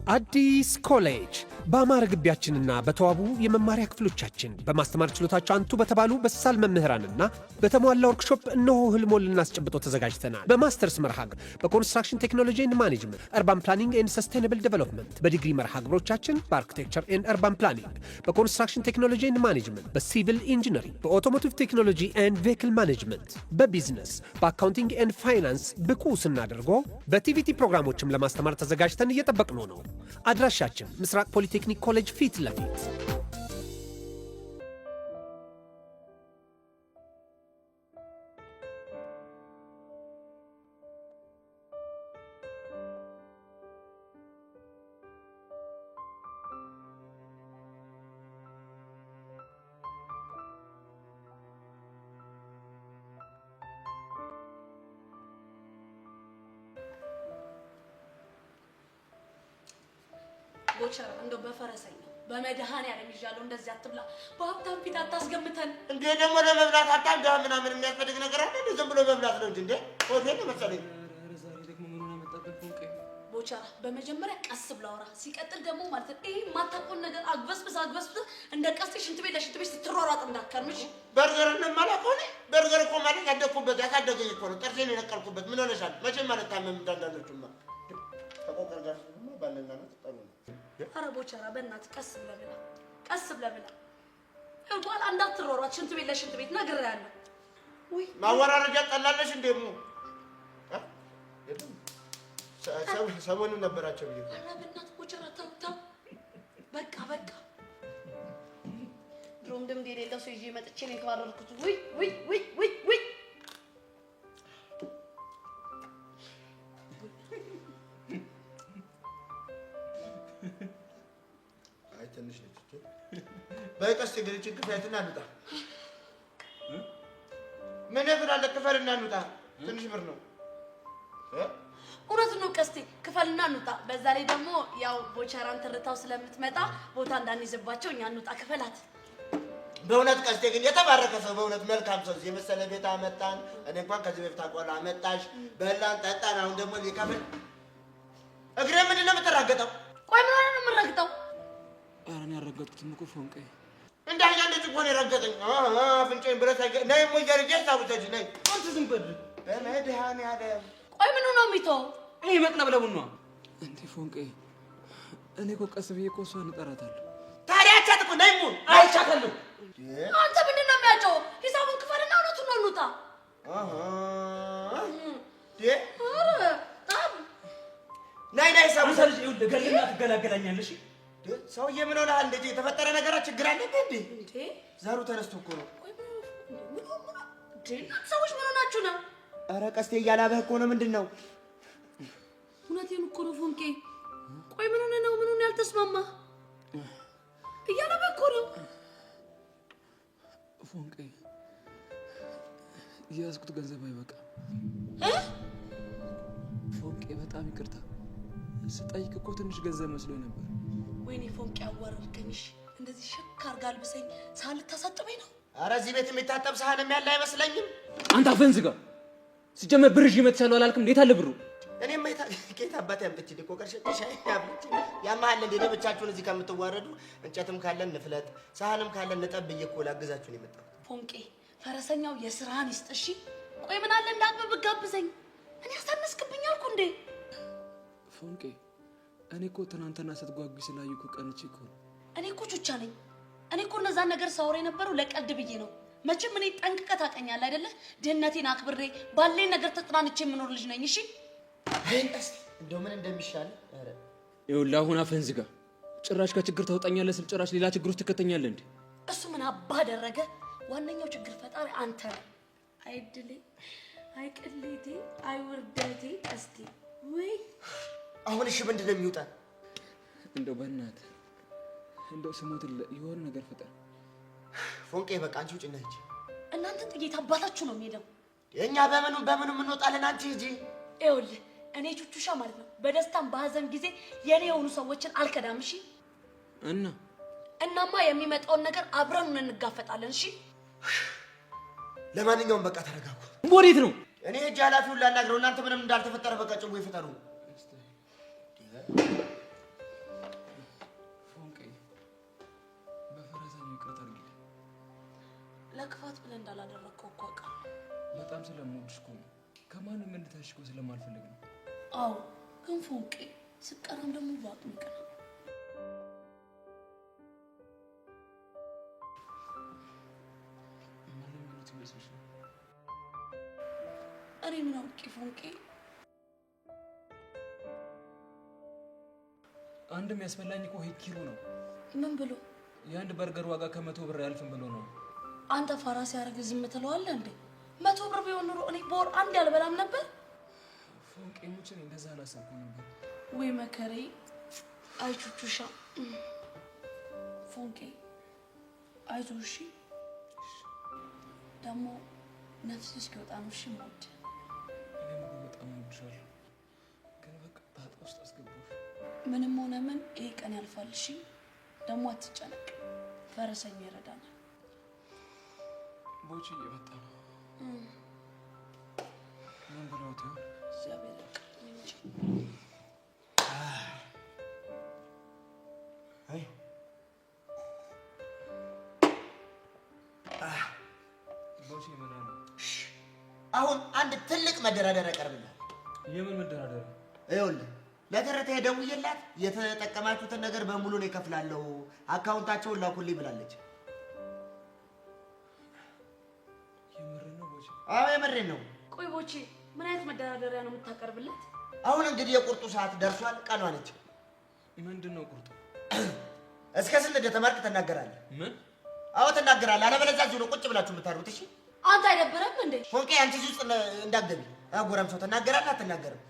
አዲስ ኮሌጅ በአማረ ግቢያችንና በተዋቡ የመማሪያ ክፍሎቻችን በማስተማር ችሎታቸው አንቱ በተባሉ በሳል መምህራንና በተሟላ ወርክሾፕ እነሆ ህልሞን ልናስጨብጦ ተዘጋጅተናል። በማስተርስ መርሃ ግብር በኮንስትራክሽን ቴክኖሎጂ ኤንድ ማኔጅመንት፣ አርባን ፕላኒንግ ኤንድ ሰስቴናብል ዴቨሎፕመንት፣ በዲግሪ መርሃ ግብሮቻችን በአርኪቴክቸር ኤንድ አርባን ፕላኒንግ፣ በኮንስትራክሽን ቴክኖሎጂ ኤንድ ማኔጅመንት፣ በሲቪል ኢንጂነሪንግ፣ በኦቶሞቲቭ ቴክኖሎጂ ኤንድ ቬሂክል ማኔጅመንት፣ በቢዝነስ፣ በአካውንቲንግ ኤንድ ፋይናንስ ብቁ ስናደርጎ በቲቪቲ ፕሮግራሞችም ለማስተማር ተዘጋጅተን እየጠበቅነው ነው። አድራሻችን ምስራቅ ፖሊቴክኒክ ኮሌጅ ፊት ለፊት። ቦቸራ እንደው በፈረሰኛ በመድሃን ያለም ይዣለው እንደዚህ አትብላ። በሀብታም ፊት አታስገምተን እንዴ! ደግሞ ለመብላት አታንዳ ምናምን የሚያስፈልግ ነገር አለ እንዴ? ዝም ብሎ መብላት ነው እንጂ እንዴ! ሆቴል መሰለኝ። ዛሬ ደግሞ ምኑን አመጣበት ፎንቄ? ቦቸራ በመጀመሪያ ቀስ ብላ አውራ። ሲቀጥል ደግሞ ማለት ነው ይሄ ማታቆን ነገር አግበስብስ እንደ ቀስቴ ሽንት ቤት ለሽንት ቤት ስትሯሯጥ እንዳከርምሽ። በርገር እንደማላውቀው እኔ በርገር እኮ ማለት ያደኩበት ያሳደገኝ እኮ ነው። ጥርሴን የነቀልኩበት ምን ሆነሻል? መቼም ማለት ታመም እንዳንዳለችማ ተቆቀር ጋር ነው ባለና ነው ተጠሩ። ኧረ ቦቸራ በእናትህ ቀስ ብለህ ብላ፣ ቀስ ብለህ ብላ። እንኳን እንዳትሯሯጥ ሽንት ቤት ለሽንት ቤት ነግሬሃለሁ። ወይ ማወራረጃ ጠላለሽ እንደሙ ሰሞኑን ነበራቸው ብዬ። ኧረ በእናትህ ቦቸራ ተው ተው፣ በቃ በቃ። ድሮም ድምድ የሌለው ሰው ይዤ መጥቼ ነው የተባረርኩት። ውይ ውይ ውይ ውይ ውይ ትንሽ ነች እኮ በቀስ ግልጭ ክፈትና እንውጣ። ምን ይፈራል? ክፈልና እንውጣ። ትንሽ ብር ነው። እውነት ነው ቀስቴ፣ ክፈልና እንውጣ። በዛ ላይ ደግሞ ያው ቦቸራን ትርታው ስለምትመጣ ቦታ እንዳንይዝባቸው እኛ እንውጣ። ክፈላት። በእውነት ቀስቴ ግን የተባረከ ሰው፣ በእውነት መልካም ሰው። የመሰለ ቤት አመጣን። እኔ እንኳን ከዚህ በፊት አቆላ አመጣሽ፣ በላን፣ ጠጣን። አሁን ደግሞ ሊከፍል እግሬ ምንድን ነው የምትራገጠው? ቆይ ምን ሆነ ነው የምረግጠው? ኧረ እኔ ያልረገጥኩትም እኮ ፎንቄ። እንዳያ እንደዚህ እኮ ነው የረገጠኝ። አፍንጫዬን ብረት ነይ ሞያሪ ጀሳቡተጂ ነይ። አንተ ዝም በል በመድኃኒዓለም። ቆይ ምኑ ነው የሚተው? ይሄ መቅለብለቡን ነው እንዴ ፎንቄ? እኔ እኮ ቀስ ብዬ እኮ እሷን እጠራታለሁ። ታዲያ አቻት እኮ ነይ ሙ አይቻታለሁ። አንተ ምንድን ነው የሚያጨው? ሂሳቡን ክፈልና እውነቱን ነው እንውጣ። ኧረ ጣም ነይ ነይ ሂሳቡ ሰልጅ ይኸውልህ ገልና ትገላገላኛለሽ። ሰውዬ ምን ሆነሃል? እንደዚህ የተፈጠረ ነገር ችግር አለ እንዴ? እንዴ ዛሩ ተነስቶ እኮ ነው። ሰዎች ምን ሆናችሁ ነው? ኧረ ቀስቴ እያላበህ እኮ ነው። ምንድን ነው? እውነቴን እኮ ነው ፎንቄ። ቆይ ምን ሆነ ነው? ምን ሆነ ያልተስማማ? እያላበህ እኮ ነው ፎንቄ። የያዝኩት ገንዘብ አይበቃም ፎንቄ። በጣም ይቅርታ። ስጠይቅ እኮ ትንሽ ገንዘብ መስሎኝ ነበር። ወይኔ ፎንቄ አዋረድከኝሽ። እንደዚህ ሸክ አድርጋ አልብሰኝ ሳህን ልታሳጥበኝ ነው? ኧረ እዚህ ቤት የሚታጠብ ሳህንም ያለ አይመስለኝም። አንተ አፈን ዝጋ። ሲጀመር ብር ይዤ መጥቻለሁ አላልክም? እንዴት አለ ብሩ? እኔማ ጌታ አባቴ አምጥቼ እኮ ቀርሸሽ ያብልጭ ያማሃል እንዴ? ብቻችሁን እዚህ ከምትዋረዱ እንጨትም ካለን እንፍለጥ፣ ሳህንም ካለን እንጠብ ብዬ እኮ ላግዛችሁ ነው የመጣሁት። ፎንቄ ፈረሰኛው የስራህን ይስጥ እሺ። ቆይ ምን አለ እንዳቅም ብጋብዘኝ? እኔ አሳነስክብኝ አልኩ እንዴ? ፎንቄ እኔ እኮ ትናንትና ስትጓጉ ስላዩ እኮ ቀንቼ እኮ ነው። እኔ እኮ ቹቻ ነኝ። እኔ እኮ እነዛን ነገር ሳወራ የነበረው ለቀልድ ብዬ ነው። መቼም እኔ ጠንቅቀህ ታውቀኛለህ አይደለ? ድህነቴን አክብሬ ባለኝ ነገር ተጽናንቼ የምኖር ልጅ ነኝ። እሺ አይንቀስ እንደው ምን እንደሚሻል ኧረ ይኸውልህ አሁን አፈን ዝጋ። ጭራሽ ከችግር ታወጣኛለህ ስል ጭራሽ ሌላ ችግር ውስጥ ትከተኛለህ እንዴ? እሱ ምን አባ አደረገ? ዋነኛው ችግር ፈጣሪ አንተ ነህ። አይድሌ፣ አይቅሌቴ፣ አይውርደቴ ቀስቴ። ወይ አሁን እሺ ምንድን ነው የሚውጣ? እንደው በእናትህ እንደው ስሞትልህ የሆነ ነገር ፍጠር ፎንቄ። በቃ አንቺ ውጭ ነች። እናንተ ጥቂት አባታችሁ ነው የሚሄደው። የኛ በምኑ እንወጣለን? አንቺ ሂጂ። ይኸውልህ እኔ ቹቹሻ ማለት ነው በደስታም በሀዘን ጊዜ የኔ የሆኑ ሰዎችን አልከዳም። እሺ እናማ የሚመጣውን ነገር አብረን እንጋፈጣለን። እሺ ለማንኛውም በቃ ተረጋጉ። ወዴት ነው? እኔ ሄጄ ኃላፊውን ላናግረው። እናንተ ምንም እንዳልተፈጠረ በቃ ጭው ይፈጠሩ። ለክፋት ብለህ እንዳላደረግከው እኮ አውቃለሁ። በጣም ስለምወድሽ እኮ ነው። ከማንም እንድታሽኮ ስለማልፈልግ ነው። አዎ ግን ፎንቄ ስቀናም ደግሞ በአቅም ይቀናል። እኔ ምን አውቄ ፎንቄ? አንድም ያስፈላኝ እኮ ኪሩ ነው። ምን ብሎ? የአንድ በርገር ዋጋ ከ100 ብር ያልፍም ብሎ ነው። አንተ ፋራ ሲያደርግ ዝም ትለዋለህ እንዴ? 100 ብር ቢሆን ኑሮ እኔ በወር አንድ ያልበላም ነበር። ፎንቄ ሙችን እንደዛ አላሰብኩም ነበር። ወይ መከሬ። አይቹቹሻ ፎንቄ አይዞሽ። ደግሞ ነፍስሽ እስኪወጣ ነው እሺ ሞድ እኔም በጣም ወድሻለሁ፣ ግን በቃ ጣጣ ውስጥ አስገባሽ። ምንም ሆነ ምን ይሄ ቀን ያልፋል። እሺ ደግሞ አትጨነቅ፣ ፈረሰኛ ይረዳናል። ቦቼ እየመጣ ነው። ምን ብለውት ይሆን? እግዚአብሔር ያውቃል። ቦቼ ምን አለ? አሁን አንድ ትልቅ መደራደሪያ ቀርብልሃል። የምን መደራደሪያ? ይኸውልህ ለተረታ ደውዬላት የተጠቀማችሁትን ነገር በሙሉ ነው እከፍላለሁ፣ አካውንታቸውን ላኩልኝ ብላለች። የምሬን ነው ቦቼ? አዎ የምሬን ነው። ቆይ ቦቼ ምን አይነት መደራደሪያ ነው የምታቀርብለት? አሁን እንግዲህ የቁርጡ ሰዓት ደርሷል። ቀኗ ነች። ምንድነው ቁርጡ? እስከ ስንት እንደተማርክ ትናገራለህ? ምን? አዎ ትናገራለህ። አለበለዚያ እዚሁ ነው ቁጭ ብላችሁ የምታሩት። እሺ አንተ አይደብረም እንዴ? ፎንቄ አንቺ እዚህ ውስጥ እንዳትገቢ። ጎረምሳው ትናገራለህ አትናገርም?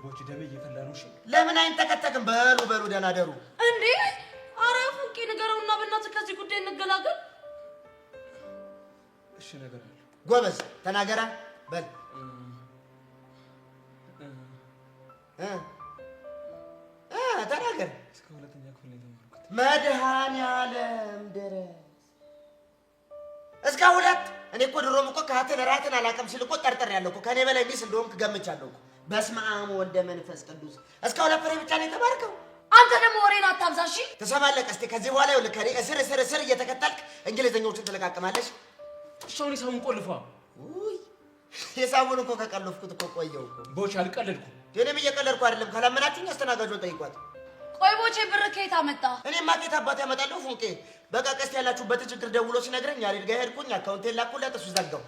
ቦቼ ደሜ እየፈላ ነው። እሺ ለምን አይንተከተክም? በሉ በሉ ደህና ደሩ እንዴ። ኧረ ፎንቄ ንገረውና በእናትህ ከዚህ ጉዳይ እንገላገል። እሺ ነገር አለ። ጎበዝ ተናገራ በል። ተናገር። እስከ 2ኛ ክፍል ነው የተማርኩት። መድኃኒዓለም ድረስ እስከ 2? እኔ እኮ ድሮም እኮ ካህትን እራትን አላውቅም ሲል እኮ ጠርጥሬያለሁ እኮ። ከኔ በላይ ሚስ እንደሆንክ ገምቻለሁ እኮ። በስመ አብ ወልደ መንፈስ ቅዱስ። እስከ 2 ፍሬ ብቻ ነው የተማርከው? አንተ ደግሞ ወሬን አታብዛ እሺ። ትሰማለህ ቀስቴ? ከዚህ በኋላ ይኸውልህ ከኔ እስር እየተከተልክ እንግሊዘኞችን ትለቃቅማለሽ። ሻውን ሳውን ቆልፋ። ውይ የሳቡን እኮ ከቀለፍኩት እኮ ቆየው እኮ። ቦቼ አልቀለድኩም። እኔም እየቀለድኩ አይደለም። ካላመናችሁኝ አስተናጋጇን ጠይቋት። ቆይ ቦቼ ብር ከየት አመጣ? እኔማ ከየት አባቴ ያመጣለሁ ፎንቄ። በቃ ቀስቴ ያላችሁበትን ችግር ደውሎ ሲነግረኝ ያሬድ ጋር ሄድኩኝ። አካውንቴን ላኩለት፣ እሱ ዘጋው።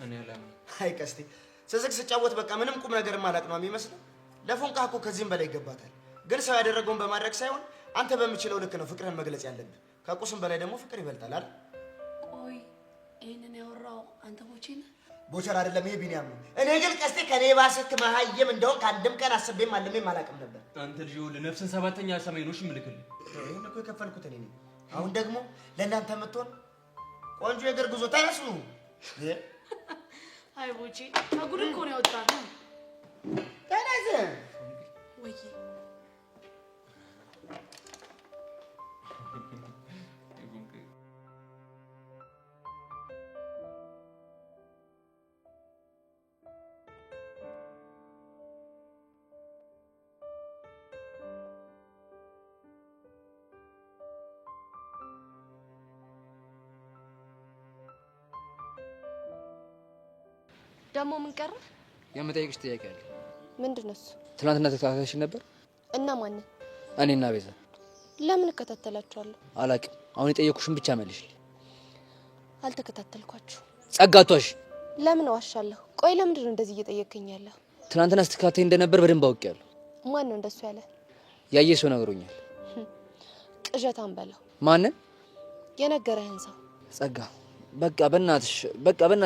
እኔ አላምንም። አይ ቀስቴ ስስቅ ስጫወት በቃ ምንም ቁም ነገር ማላቅ ነው የሚመስለው። ለፎንቃ እኮ ከዚህም በላይ ይገባታል። ግን ሰው ያደረገውን በማድረግ ሳይሆን አንተ በምችለው ልክ ነው ፍቅርን መግለጽ ያለብህ። ከቁስም በላይ ደግሞ ፍቅር ይበልጣል አይደል? ቆይ ይሄንን ያወራው አንተ ቦቼ ነህ? ቦቸር አይደለም ይሄ ቢኒያም ነው። እኔ ግን ቀስቴ ከኔ ባሰክ መሀይም እንደሆን ከአንድም ቀን አስቤም አለሜም አላውቅም ነበር። አንተ ልጅ ይኸውልህ ነፍስን 7ኛ ሰማይ ነው ምልክልህ። ይሄን እኮ የከፈልኩት እኔ ነኝ። አሁን ደግሞ ለእናንተ የምትሆን ቆንጆ የእግር ጉዞ ተነሱ። አይ ቦቼ ከጉድ እኮ ነው ያወጣነው። ተነስ ወይ ደግሞ ምን ቀረ? የምጠይቅሽ ጥያቄ አለ። ምንድነው እሱ? ትናንትና ተከታተልሽ ነበር? እና ማንን? እኔና ቤዛ። ለምን እከታተላችኋለሁ? አላውቅም። አሁን የጠየኩሽን ብቻ መልሽልኝ። አልተከታተልኳችሁ። ጸጋቷሽ። ለምን ዋሻለሁ? ቆይ ለምንድን ነው እንደዚህ እየጠየቅኝ ያለህ? ትናንትና ስትከታተይ እንደነበር በደንብ አውቄያለሁ። ማን ነው እንደሱ ያለ? ያየ ሰው ነግሮኛል። ቅዠታም በለው። ማንን? የነገረህን ሰው። ጸጋ፣ በቃ በእናትሽ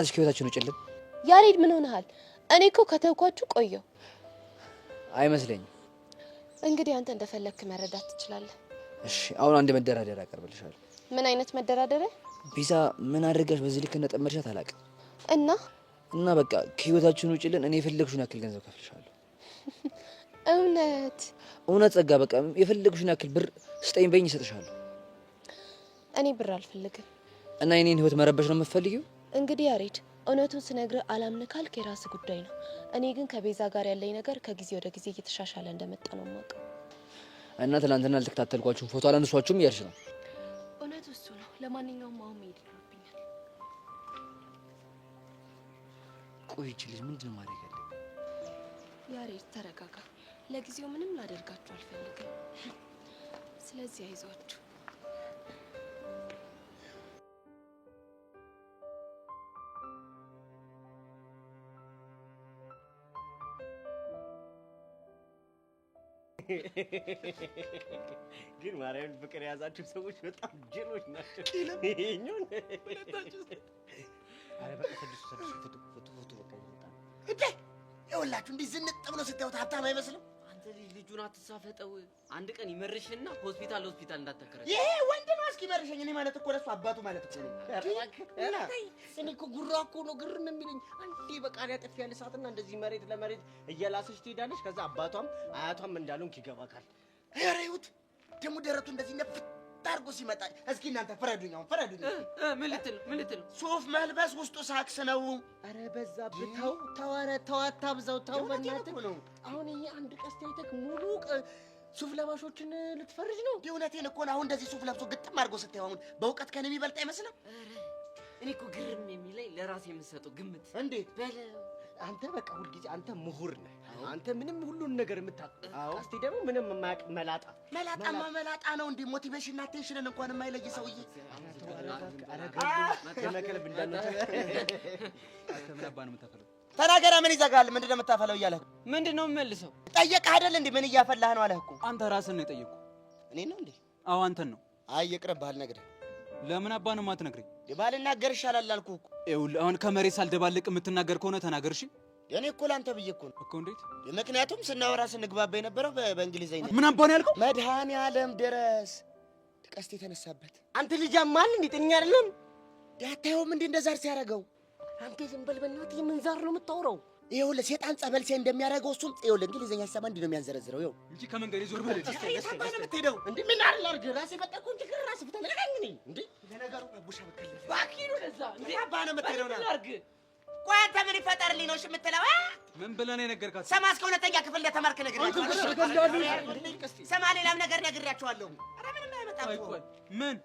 ከህይወታችን ውጭልን። ያሬድ ምን ሆነሃል? እኔ እኮ ከተውኳችሁ ቆየው። አይመስለኝም። እንግዲህ አንተ እንደፈለክ መረዳት ትችላለህ። እሺ፣ አሁን አንድ መደራደሪያ አቀርብልሻለሁ። ምን አይነት መደራደሪያ? ቢዛ ምን አድርጋሽ በዚህ ልክ እንደጠመድሻት አላውቅም። እና በቃ ከህይወታችን ውጭልን። እኔ የፈለግሽውን ያክል ገንዘብ ከፍልሻለሁ። እውነት ጸጋ፣ በቃ የፈለግሽውን ያክል ብር ስጠኝ በይኝ፣ እሰጥሻለሁ። እኔ ብር አልፈልግም። እና የኔን ህይወት መረበሽ ነው የምትፈልጊው? እንግዲህ ያሬድ እውነቱን ስነግርህ አላምን ካልክ የራስህ ጉዳይ ነው። እኔ ግን ከቤዛ ጋር ያለኝ ነገር ከጊዜ ወደ ጊዜ እየተሻሻለ እንደመጣ ነው የማውቀው። እና ትናንትና አልተከታተልኳችሁም፣ ፎቶ አላነሷችሁም እያልሽ ነው? እውነቱ እሱ ነው። ለማንኛውም አሁን መሄድ ይኖርብኛል። ቆይ እቺ ልጅ ምንድነው ማድረግ ያለብኝ? ያሬድ ተረጋጋ። ለጊዜው ምንም ላደርጋችሁ አልፈልግም። ስለዚህ አይዟችሁ። ግን ማርያምን ፍቅር የያዛችሁ ሰዎች በጣም ጅሎች ናቸው። ይሄኛውን አረ በቃ ስድስት ፎቶ በቃ ይወጣል እንዴ! ይኸውላችሁ እንዲህ ዝንጥ ብሎ ስታዩት ሀብታም አይመስልም? አንተ ልጁን አትሳፈጠው። አንድ ቀን ይመርሽና ሆስፒታል እንዳታከራይ። ይሄ ወንድ ነው እስኪ መርሸኝ። እኔ ማለት እኮ ለሱ አባቱ ማለት እኮ ነው። እኔ እኮ ጉራ እኮ ነው ግርም የሚለኝ። አንዴ በቃሪያ ጥፊ ያለ ሰዓትና እንደዚህ መሬት ለመሬት እየላሰች ትሄዳለች። ከዛ አባቷም አያቷም እንዳሉን ይገባካል። ኧረ ይሁት ደግሞ ደረቱ እንደዚህ ነፍ ታርጎ ሲመጣ እስኪ እናንተ ፍረዱኝ። አሁን ፍረዱኝ። ምን ልትል ሱፍ መልበስ ውስጡ ሳክስ ነው። አረ በዛብህ። ተው ኧረ ተው አታብዛው። ተው በእናትህ ነው። አሁን ይሄ አንድ ቀስት አይተህ ሙሉ ሱፍ ለባሾችን ልትፈርጅ ነው? እውነቴን እኮ ነው። አሁን እንደዚህ ሱፍ ለብሶ ግጥም አድርጎ ስታየው አሁን በእውቀት ከኔ የሚበልጥ አይመስልም? እኔ እኮ ግርም የሚለኝ ለራሴ የምሰጠው ግምት። እንዴት በለው አንተ በቃ ሁልጊዜ አንተ ምሁር ነህ። አንተ ምንም ሁሉን ነገር የምታውቅ እስቲ ደግሞ ምንም የማያውቅ መላጣማ መላጣ ነው እንዴ? ሞቲቬሽን እና ቴንሽንን እንኳን የማይለይ ሰውዬ። ከመከለብ እንዳንተ ምን አባ ነው የምታፈለው? ተናገራ። ምን ይዘጋል? ምንድነው የምታፈለው እያለህ ምንድነው የምመልሰው? ጠየቀህ አይደል እንዴ? ምን እያፈላህ ነው አለህ እኮ። አንተ ራስን ነው የጠየቁ። እኔ ነው እንዴ? አዎ አንተን ነው። አይ ይቅርብህ፣ አልነግርህም። ለምን አባ ነው የማትነግረኝ? ባልናገር ይሻላል አልኩህ እኮ። ይኸውልህ አሁን ከመሬት ሳልደባልቅ የምትናገር ከሆነ ተናገር። እሺ እኔ እኮ ላንተ ብዬ እኮ ነው እኮ። እንዴት? ምክንያቱም ስናወራ ስንግባባ የነበረው በእንግሊዘኛ። ምን አባ ነው ያልከው? መድኃኒዓለም ድረስ ቀስት የተነሳበት አንተ ልጅ አማል እንዴ? ጤነኛ አይደለም? ያታየውም እንዴ እንደዛር ሲያደርገው? አንተ ዝም በል በእናትህ። ምን ዛር ነው የምታወራው? ይኸውልህ ሴጣን ጸበል ሲያይ እንደሚያደርገው እሱም ይኸውልህ እንግሊዘኛ ሲሰማ እንዲህ ነው የሚያንዘረዝረው። ይኸው እንጂ ከመንገድ ይዞር በል። የታባ ነው የምትሄደው? እንዴ ምን አላርግ? ራሴ በጠቁ እንጂ ራሴ ፍታ ለቀኝ ነኝ እንዴ? ለነገሩ ቡሻ በከለ ባኪሩ ለዛ እንዴ አባ ነው የምትሄደው? ና አርግ። ቆይ አንተ ምን ይፈጠርልኝ ነው እሺ የምትለው? ምን ብለህ ነው የነገርካት? ሰማ እስከ ሁለተኛ ክፍል እንደተማርክ ነግሬያቸዋለሁ። ሰማ ሌላም ነገር ነግሬያቸዋለሁ። ኧረ ምንም አይመጣም እኮ። ምን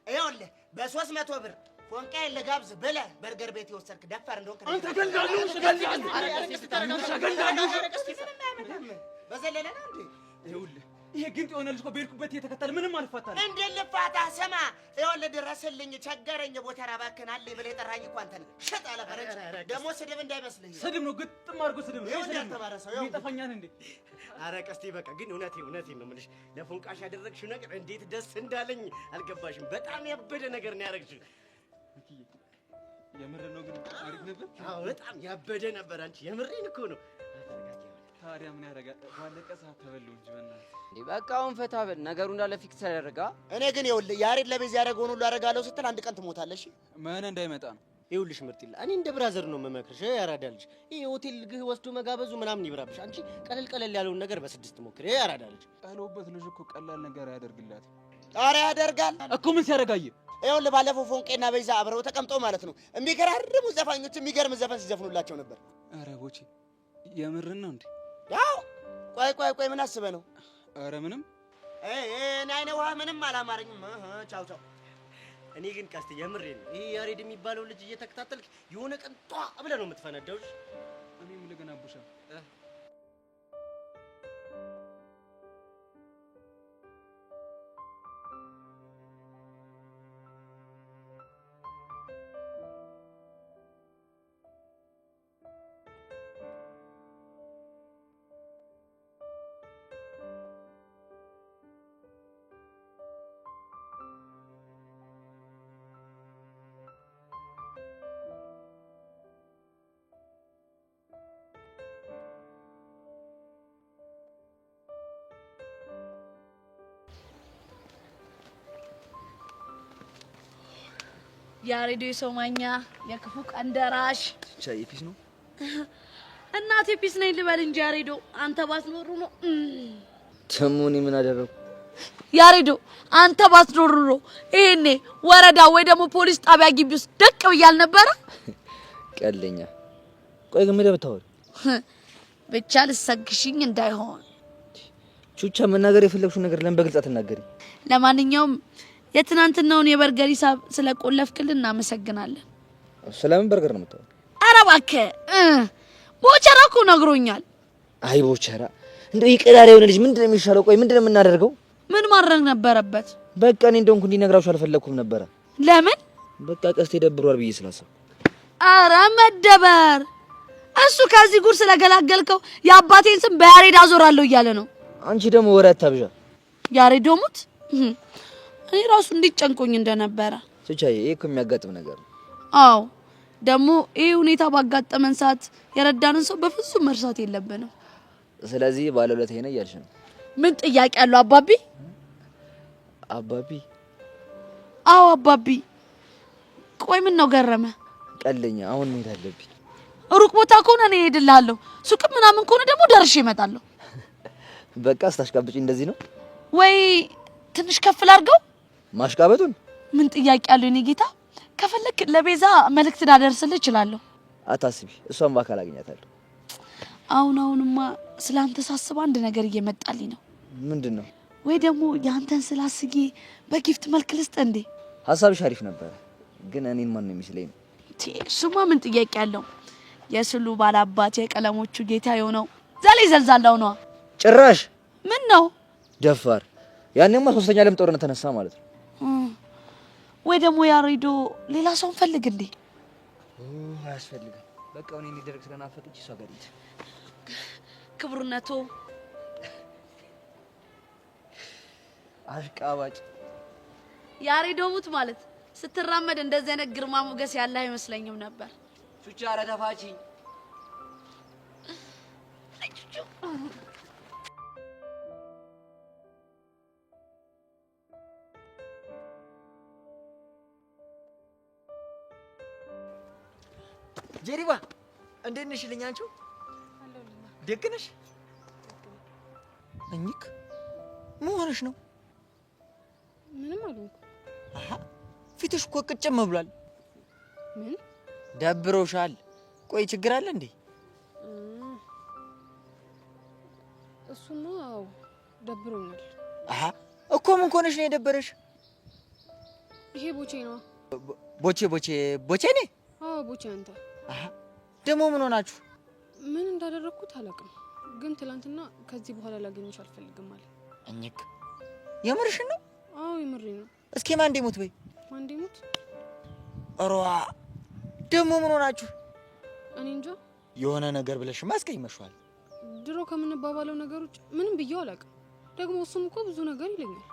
ይኸውልህ በ300 ብር ፎንቃዬን ልጋብዝ ብለህ በርገር ቤት የወሰድክ ደፋር እንደሆንክ አንተ ገንዳሉ ገንዳሉ በዘለለ ነው እንዴ? ይኸውልህ ይሄ ግንጥ የሆነ ልጅ እኮ በሄድኩበት እየተከተለ ምንም አልፋታም። እንዴ ልፋታ? ስማ ይኸውልህ ድረስልኝ ቸገረኝ ቦታ ራባክን አለ ብለህ የጠራኝ እኮ አንተ ነህ። ሸጥ አለ ፈረንጅ ደግሞ ስድብ እንዳይመስልህ። ስድብ ነው፣ ግጥም አድርጎ ስድብ ነው። ይኸውልህ ተባረሰው ይኸው ይጠፋኛል እንዴ? አረ ቀስቴ በቃ ግን እውነቴን ነው የምልሽ። ለፎንቃሽ ያደረግሽው ነገር እንዴት ደስ እንዳለኝ አልገባሽም። በጣም ያበደ ነገር ነው ያደረግሽው። የምር ነው ግን አሪፍ ነበር። አዎ በጣም ያበደ ነበር። አንቺ የምሬን እኮ ነው። ታዲያ ምን ያደርጋል? ባለቀ ሰዓት ተበለው እንጂ በእናትህ እንዴ በቃ አሁን ፈታ በል። ነገሩ እንዳለ ፊክስ ተደረጋ። እኔ ግን ይኸውልህ ያሬድ ለቤዛ ያደረገውን ሁሉ አደርጋለሁ ስትል አንድ ቀን ትሞታለሽ። ምን እንዳይመጣ ነው። ይኸውልሽ ምርጢላ፣ እኔ እንደ ብራዘር ነው የምመክርሽ። ያራዳልሽ ይሄ ሆቴል ግህ ወስዶ መጋበዙ ምናምን ይብራብሽ። አንቺ ቀለል ያለውን ነገር በስድስት ሞክሪ። ያራዳልሽ ያለውበት ልጅ እኮ ቀላል ነገር ያደርግላት። ኧረ ያደርጋል እኮ። ምን ሲያደርጋየ? ይኸውልህ ባለፈው ፎንቄና ቤዛ አብረው ተቀምጠው ማለት ነው የሚገራርሙ ዘፋኞች የሚገርም ዘፈን ሲዘፍኑላቸው ነበር። ኧረ ቦቼ የምርን ነው እንዴ? ያው ቆይ ምን አስበህ ነው? ኧረ ምንም እኔ አይነ ውሃ ምንም አላማረኝም። ቻው ቻው። እኔ ግን ቀስቴ የምሬን ነው። ይሄ ያሬድ የሚባለው ልጅ እየተከታተልክ የሆነ ቀን ጧ ብለህ ነው የምትፈነዳው። እኔ ምን ልገና ቡሻ ያሬዶ የሰው ማኛ የክፉ ቀን ደራሽ ቻይ ፒስ ነው። እናቴ ፒስ ነኝ ልበል እንጂ ያሬዶ አንተ ባትኖሩ ነው። ደሞ እኔ ምን አደረኩ? ያሬዶ አንተ ባትኖሩ ነው ይሄኔ ወረዳ ወይ ደግሞ ፖሊስ ጣቢያ ግቢ ውስጥ ደቅ ብያል ነበር። ቀለኛ። ቆይ ግን ምን ደብታው? ብቻ ልሰግሽኝ እንዳይሆን። ቹቻ መናገር የፈለግሽው ነገር ለምን በግልጽ አትናገሪ? ለማንኛውም የትናንትናውን የበርገር ሂሳብ ስለቆለፍክልን እናመሰግናለን። ስለምን በርገር ነው የምታወራው? ኧረ እባክህ ቦቸራ እኮ ነግሮኛል። አይ ቦቸራ እንደው ይቀዳል የሆነ ልጅ ምንድነው የሚሻለው? ቆይ ምንድነው የምናደርገው? ምን ማድረግ ነበረበት? በቃ እኔ እንደው እንዲነግራችሁ አልፈለኩም ነበር። ለምን? በቃ ቀስቴ ደብሯል ብዬ ስላሰብኩ። አረ መደበር እሱ ከዚህ ጉር ስለገላገልከው የአባቴን ስም በያሬድ አዞራለሁ እያለ ነው። አንቺ ደግሞ ወሬ አታብዣ። ያሬድ ሞት እኔ ራሱ እንዲጨንቆኝ እንደነበረ ስቻዬ ይሄ እኮ የሚያጋጥም ነገር ነው። አዎ ደግሞ ይሄ ሁኔታ ባጋጠመን ሰዓት የረዳንን ሰው በፍጹም መርሳት የለብንም። ስለዚህ ባለውለታዬ ነኝ እያልሽ ነው? ምን ጥያቄ አለው አባቢ? አባቢ? አዎ አባቢ። ቆይ ምን ነው ገረመ? ቀልኛ አሁን መሄድ አለብኝ። ሩቅ ቦታ ከሆነ እኔ እሄድልሃለሁ። ሱቅ ምናምን ከሆነ ደግሞ ደርሼ እመጣለሁ። በቃ ስታሽቃብጪ እንደዚህ ነው ወይ? ትንሽ ከፍ ላድርገው ማሽቃበጡን? ምን ጥያቄ አለው? እኔ ጌታ ከፈለክ ለቤዛ መልእክት ላደርስልህ እችላለሁ። አታስቢ፣ እሷን በአካል አገኛታለሁ። አሁንማ ስላንተ ሳስብ አንድ ነገር እየመጣልኝ ነው። ምንድነው? ወይ ደግሞ ያንተን ስላስጌ በጊፍት መልክ ልስጥ እንዴ? ሐሳብሽ አሪፍ ነበር፣ ግን እኔን ማን ነው የሚስለኝ? እሱማ ምን ጥያቄ አለው? የስሉ ባላባት የቀለሞቹ ጌታ የሆነው ዛሬ ዘልዛላው ነው። ጭራሽ ምን ነው ደፋር! ያኔማ ሶስተኛ ዓለም ጦርነት ተነሳ ማለት ነው። ወይ ደግሞ ያሬዶ ሌላ ሰው ፈልግ እንዴ? አያስፈልግም። በቃ እኔ እንዲደረግ ስለናፈቀች እሷ ጋር ሂድ። ክብሩነቱ አሽቃባጭ ያሬዶ ሙት ማለት ስትራመድ እንደዚህ አይነት ግርማ ሞገስ ያለ አይመስለኝም ነበር። ቹቻ ኧረ ተፋቺኝ። ጀሪባ እንዴት ነሽ? ልኝ አንቺ ደግ ነሽ? እኝክ ምን ሆነሽ ነው? ምንም አልሆንኩ። አሃ ፊትሽ እኮ ቅጭም ብሏል። ምን ደብሮሻል? ቆይ ችግር አለ እንዴ? እሱማ አዎ ደብሮኛል። አሃ እኮ ምን ሆነሽ ነው የደበረሽ? ይሄ ቦቼ ነው። ቦቼ ነኝ? አዎ ቦቼ አንተ። አሃ ደግሞ ምን ሆናችሁ? ምን እንዳደረኩት አላውቅም፣ ግን ትላንትና ከዚህ በኋላ ላገኝሽ አልፈልግም አለ። እኝክ የምርሽን ነው? አዎ የምሬ ነው። እስኪ ማን እንደሞት በይ። ማን እንደሞት? ኦሮዋ ደግሞ ምን ሆናችሁ? እኔ እንጃ። የሆነ ነገር ብለሽማ አስቀይመሽዋል። ድሮ ከምንባባለው ነገሮች ምንም ብዬው አላውቅም። ደግሞ እሱም እኮ ብዙ ነገር ይለኛል።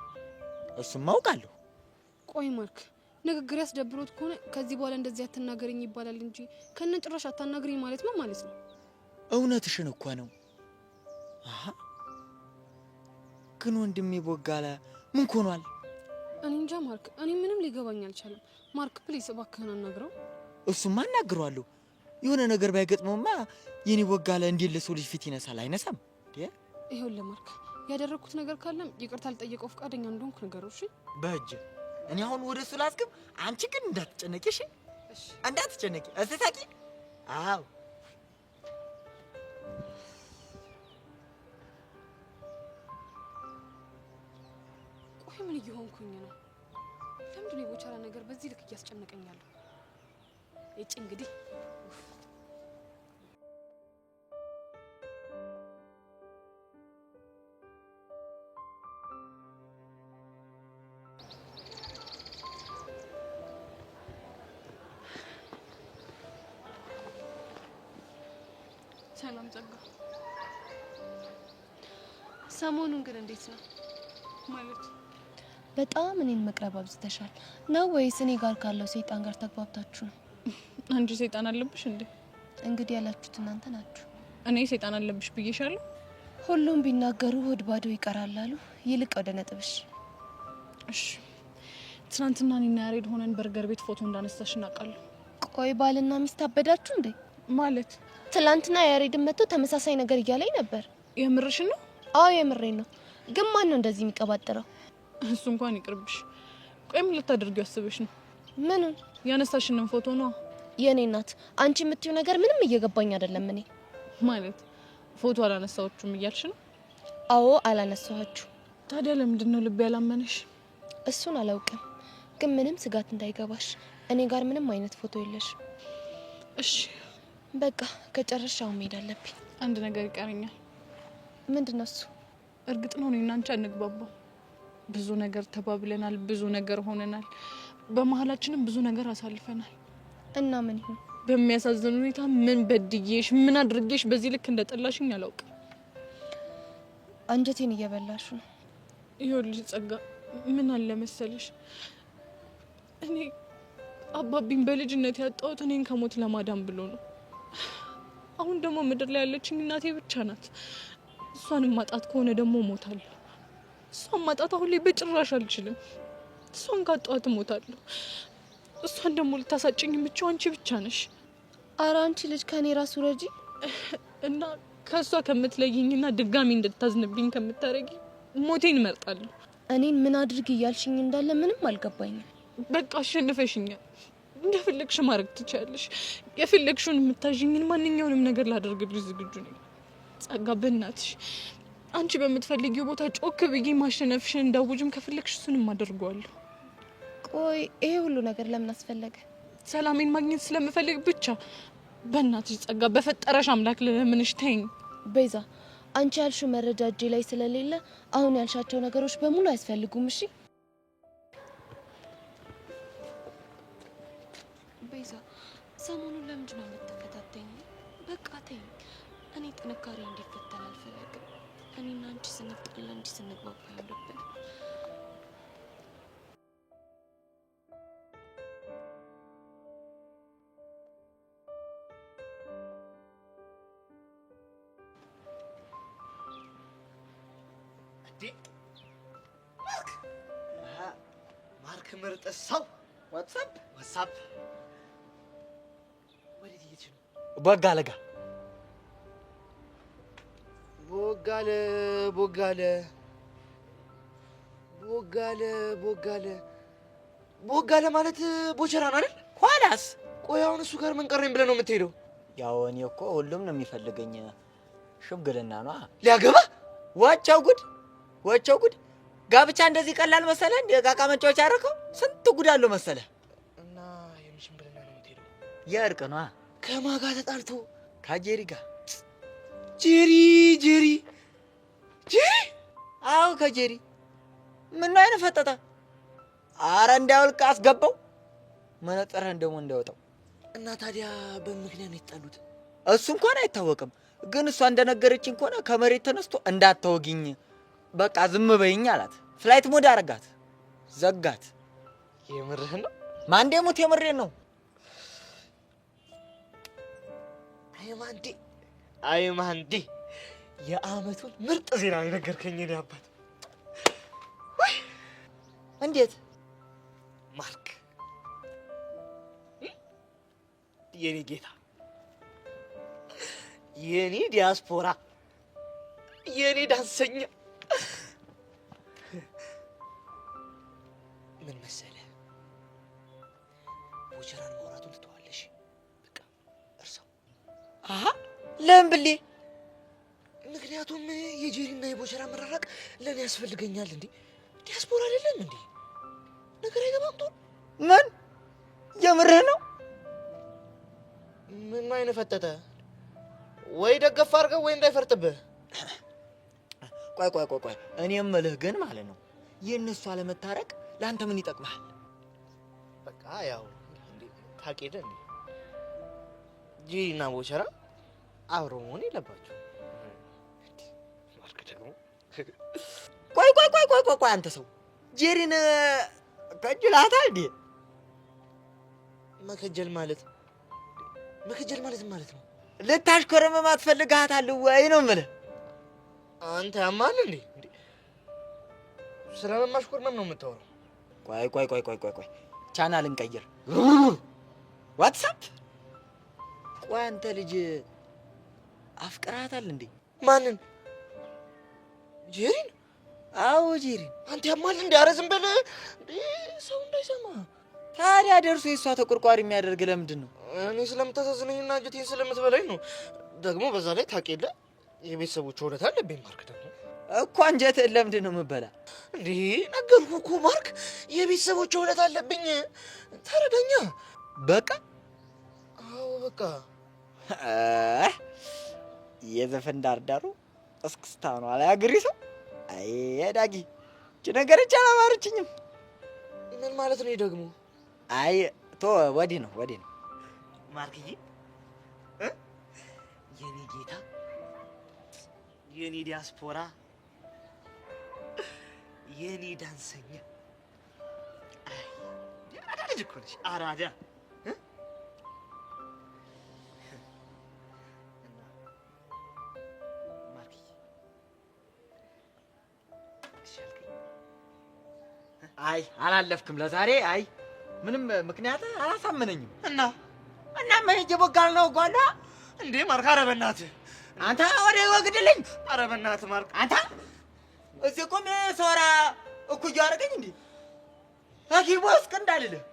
እሱም አውቃለሁ። ቆይ ማርክ ንግግር ያስደብሮት ከሆነ ከዚህ በኋላ እንደዚህ አትናገረኝ ይባላል እንጂ ከነ ጭራሽ አታናግረኝ ማለት ምን ማለት ነው? እውነትሽን እኮ ነው። አሃ ግን ወንድሜ ቦጋለ ምን ሆኗል? እኔ እንጃ ማርክ፣ እኔ ምንም ሊገባኝ አልቻለም። ማርክ ፕሊስ እባክህን አናግረው። እሱማ አናግረዋለሁ። የሆነ ነገር ባይገጥመውማ የኔ ቦጋለ እንዴት ለሰው ልጅ ፊት ይነሳል? አይነሳም። ይኸውልህ ማርክ፣ ያደረኩት ነገር ካለም ይቅርታ ልጠይቀው ፈቃደኛ እንደሆንኩ ነገረው። እሺ በእጅ እኔ አሁን ወደ እሱ ላስገብ። አንቺ ግን እንዳትጨነቂ እሺ? እንዳትጨነቂ እስታቂ። አዎ ቆይ ምን እየሆንኩኝ ነው? ለምንድን ነው የቦቻራ ነገር በዚህ ልክ እያስጨነቀኝ ያለው? እጭ እንግዲህ ሰላም ጸጋ። ሰሞኑን ግን እንዴት ነው ማለት? በጣም እኔን መቅረብ አብዝተሻል ነው ወይስ እኔ ጋር ካለው ሰይጣን ጋር ተግባብታችሁ ነው? አንቺ ሰይጣን አለብሽ እንዴ? እንግዲህ ያላችሁት እናንተ ናችሁ። እኔ ሰይጣን አለብሽ ብዬሻለሁ? ሁሉም ቢናገሩ ሆድ ባዶ ይቀራል አሉ። ይልቅ ወደ ነጥብሽ። እሺ ትናንትና እኔና ያሬድ ሆነን በርገር ቤት ፎቶ እንዳነሳሽ እናውቃለሁ። ቆይ ባልና ሚስት አበዳችሁ እንዴ? ማለት ትላንትና ያሬድን መጥቶ ተመሳሳይ ነገር እያለኝ ነበር። የምርሽን ነው? አዎ የምሬን ነው። ግን ማን ነው እንደዚህ የሚቀባጥረው? እሱ እንኳን ይቅርብሽ። ቆይ ምን ልታደርጊው አስበሽ ነው? ምኑን? ያነሳሽንን ፎቶ ነው። የኔ እናት አንቺ የምትዩ ነገር ምንም እየገባኝ አይደለም። እኔ ማለት ፎቶ አላነሳዎቹም እያልሽ ነው? አዎ አላነሳኋችሁ። ታዲያ ለምንድን ነው ልብ ያላመነሽ? እሱን አላውቅም፣ ግን ምንም ስጋት እንዳይገባሽ እኔ ጋር ምንም አይነት ፎቶ የለሽ። እሺ በቃ ከጨረሻው መሄድ አለብኝ። አንድ ነገር ይቀረኛል። ምንድነው እሱ? እርግጥ ነው እኔና አንቺ አንግባባም። ብዙ ነገር ተባብለናል፣ ብዙ ነገር ሆነናል። በመሀላችንም ብዙ ነገር አሳልፈናል። እና ምን ይሁን? በሚያሳዝን ሁኔታ ምን በድዬሽ ምን አድርጌሽ በዚህ ልክ እንደጠላሽኝ አላውቅም። አንጀቴን እየበላሽ ነው። ይኸውልሽ ጸጋ፣ ምን አለ መሰለሽ፣ እኔ አባቢን በልጅነት ያጣሁት እኔን ከሞት ለማዳን ብሎ ነው። አሁን ደግሞ ምድር ላይ ያለችኝ እናቴ ብቻ ናት። እሷን ማጣት ከሆነ ደግሞ እሞታለሁ። እሷን ማጣት አሁን ላይ በጭራሽ አልችልም። እሷን ካጣኋት እሞታለሁ። እሷን ደግሞ ልታሳጭኝ የምችው አንቺ ብቻ ነሽ። ኧረ አንቺ ልጅ ከኔ ራሱ ረጂ እና ከሷ ከምትለይኝና ድጋሚ እንድታዝንብኝ ከምታረጊ ሞቴን እመርጣለሁ። እኔን ምን አድርግ እያልሽኝ እንዳለ ምንም አልገባኝም። በቃ አሸንፈሽኛል። እንደፈለግሽ ማድረግ ትችያለሽ። የፈለግሽውን የምታዥኝን ማንኛውንም ነገር ላደርግልሽ ዝግጁ ነኝ። ጸጋ በእናትሽ አንቺ በምትፈልጊው ቦታ ጮክ ብዬ ማሸነፍሽን እንዳውጅም ከፈለግሽ እሱንም አደርገዋለሁ። ቆይ ይሄ ሁሉ ነገር ለምን አስፈለገ? ሰላሜን ማግኘት ስለምፈልግ ብቻ። በእናትሽ ጸጋ፣ በፈጠረሽ አምላክ ለምንሽ ተይኝ። ቤዛ፣ አንቺ ያልሽው መረጃ እጄ ላይ ስለሌለ አሁን ያልሻቸው ነገሮች በሙሉ አያስፈልጉም። እሺ ቤዛ፣ ሰሞኑን ለምንድን ነው የምትፈታተኝ? በቃ ተይኝ። እኔ ጥንካሬ እንዲፈተን አልፈለግም። እኔና አንቺ ስንጣላ እንጂ ስንግባባ ይሆንብን። ማርክ ምርጥ ሰው። ዋትሳፕ ወዴት እየሄድሽ ነው? ቦጋለ ጋ ቦጋለ ማለት ቦቸራ ነው አይደል? ኋላስ ቆይ አሁን እሱ ጋር ምን ቀረኝ ብለህ ነው የምትሄደው? ያው እኔ እኮ ሁሉም ነው የሚፈልገኝ። ሽምግልና ነው ሊያገባ። ወቸው ጉድ! ጋብቻ እንደዚህ ቀላል መሰለ እንዴ? ቃቃ መጫወቻ ያደረከው ስንት ጉድ አለው መሰለ። እና የምሽምግልና ነው የምትሄደው? የእርቅ ነው። ከማን ጋር ተጣልቶ? ከጄሪ ጋር። ጄሪ? አዎ ከጄሪ። ምን ነው አይነ ፈጠጠ? አረ እንዳይወልቅ አስገባው። መነጽርህን ደግሞ እንዳይወጣው። እና ታዲያ በምክንያት ነው የተጣሉት? እሱ እንኳን አይታወቅም፣ ግን እሷ እንደነገረችኝ ከሆነ ከመሬት ተነስቶ እንዳትወጊኝ በቃ ዝም በይኝ አላት። ፍላይት ሞድ አረጋት፣ ዘጋት። የምርህን ነው? ማንዴሙት የምሬን ነው። አይ ማንዴ የአመቱን ምርጥ ዜና የነገርከኝ የኔ አባት። እንዴት ማርክ የኔ ጌታ፣ የኔ ዲያስፖራ፣ የኔ ዳንሰኛ። ምን መሰለህ፣ ቦቸራን ማውራቱን ትተዋለሽ። በቃ እርሳው። ለምን ብሌ? ምክንያቱም የጄሪና የቦቸራ መራራቅ ለእኔ ያስፈልገኛል። እንዴ ዲያስፖራ አይደለም እንዴ? ነገር አይገባም። ቶሎ ምን የምርህ ነው? ምን አይነት ፈጠጠ? ወይ ደገፍ አድርገው ወይ እንዳይፈርጥብህ። ቆይ እኔ የምልህ ግን ማለት ነው የእነሱ አለመታረቅ ለአንተ ምን ይጠቅማል? በቃ ያው እንዴ ታውቂደ እንዴ ጄሪና ቦቸራ አብረው መሆን የለባቸው። ማርክ ደግሞ ቆይ አንተ ሰው ጄሪን ከጅላታል እንዴ? መከጀል ማለት ነው? ልታሽኮረመም አትፈልጋታል ወይ ነው የምልህ። አንተ ያማል እንዴ? ስለማሽኮርመም ነው የምታወራው? ቆይ ቻናል እንቀይር። ዋትሳፕ። ቆይ አንተ ልጅ አፍቅራታል እንዴ? ማንን? ጄሪን? አዎ ጄሪን። አንተ ያማል እንዴ? ኧረ ዝም በል ሰው እንዳይሰማ። ታዲያ ደርሶ የእሷ ተቆርቋሪ የሚያደርግ ለምንድን ነው? እኔ ስለምታሳዝነኝና አንጀቴን ስለምትበላኝ ነው። ደግሞ በዛ ላይ ታውቅ የለ የቤተሰቦች ውለታ አለብኝ። ማርክ ደግሞ እኮ አንጀትህን ለምንድን ነው የምትበላ? እንዴ ነገርኩህ እኮ ማርክ፣ የቤተሰቦች ውለታ አለብኝ። ተረዳኛ። በቃ አዎ በቃ የዘፈን ዳርዳሩ እስክስታ ነው አለ ያግሪ ሰው። አይ ዳጊ እቺ ነገርች አላማረችኝም። ምን ማለት ነው ደግሞ? አይ ቶ ወዲህ ነው ማርክዬ የኔ ጌታ የኔ ዲያስፖራ የኔ ዳንሰኛ አራዳ ልጅ እኮ ነሽ አራዳ አይ አላለፍክም ለዛሬ። አይ ምንም ምክንያት አላሳመነኝም። እና ምን እየቦጋል ነው ጓዳ እንዴ? ማርክ ኧረ በእናትህ አንተ ወደ ወግድልኝ። ኧረ በእናትህ ማርክ አንተ እዚህ ቆም ሶራ እኩዩ አደረገኝ እንዴ? ታኪቦስ እንዳልልህ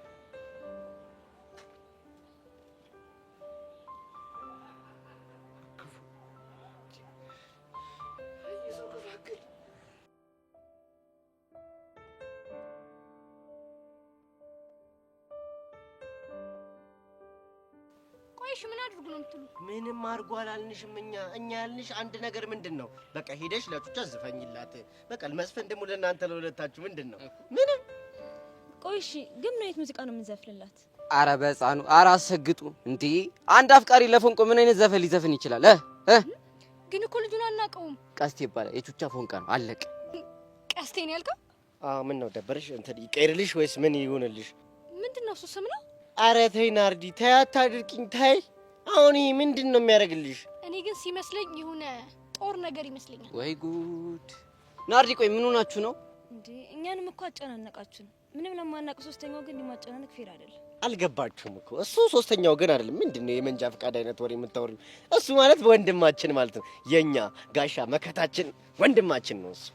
ቆይሽ ምን አድርጉ ነው የምትሉ? ምንም አድርጎ አላልንሽም። እኛ ያልንሽ አንድ ነገር ምንድን ነው? በቃ ሄደሽ ለቹቻ ዝፈኝላት። በቃ መስፈን ደግሞ ለእናንተ ለሁለታችሁ ምንድን ነው? ምንም። ቆይሽ ግን ምን አይነት ሙዚቃ ነው የምንዘፍንላት? አረ በሕፃኑ አረ አሰግጡ እንዴ! አንድ አፍቃሪ ለፎንቆ ምን አይነት ዘፈን ሊዘፍን ይችላል? ግን እኮ ልጁን አናውቀውም። ቀስቴ ይባላል። የቹቻ ፎንቃ ነው። አለቀ። ቀስቴ ነው ያልከው? ምን ነው ደበረሽ? እንትን ይቀይርልሽ ወይስ ምን ይሆንልሽ? ምንድን ነው እሱ ስም ነው? አረ ተይ ናርዲ፣ ተይ አታድርቂኝ፣ ተይ። አሁን ይሄ ምንድን ነው የሚያደርግልሽ? እኔ ግን ሲመስለኝ የሆነ ጦር ነገር ይመስለኛል። ወይ ጉድ! ናርዲ ቆይ ምን ሆናችሁ ነው እንዴ? እኛንም እኮ አጨናነቃችሁን። ምንም ለማናውቅ ሶስተኛው ግን ማጨናነቅ ፌር አይደለም። አልገባችሁም እኮ እሱ ሶስተኛው ግን አይደለም። ምንድን ነው የመንጃ ፈቃድ አይነት ወሬ የምታወሪው? እሱ ማለት ወንድማችን ማለት ነው። የኛ ጋሻ መከታችን ወንድማችን ነው እሱ።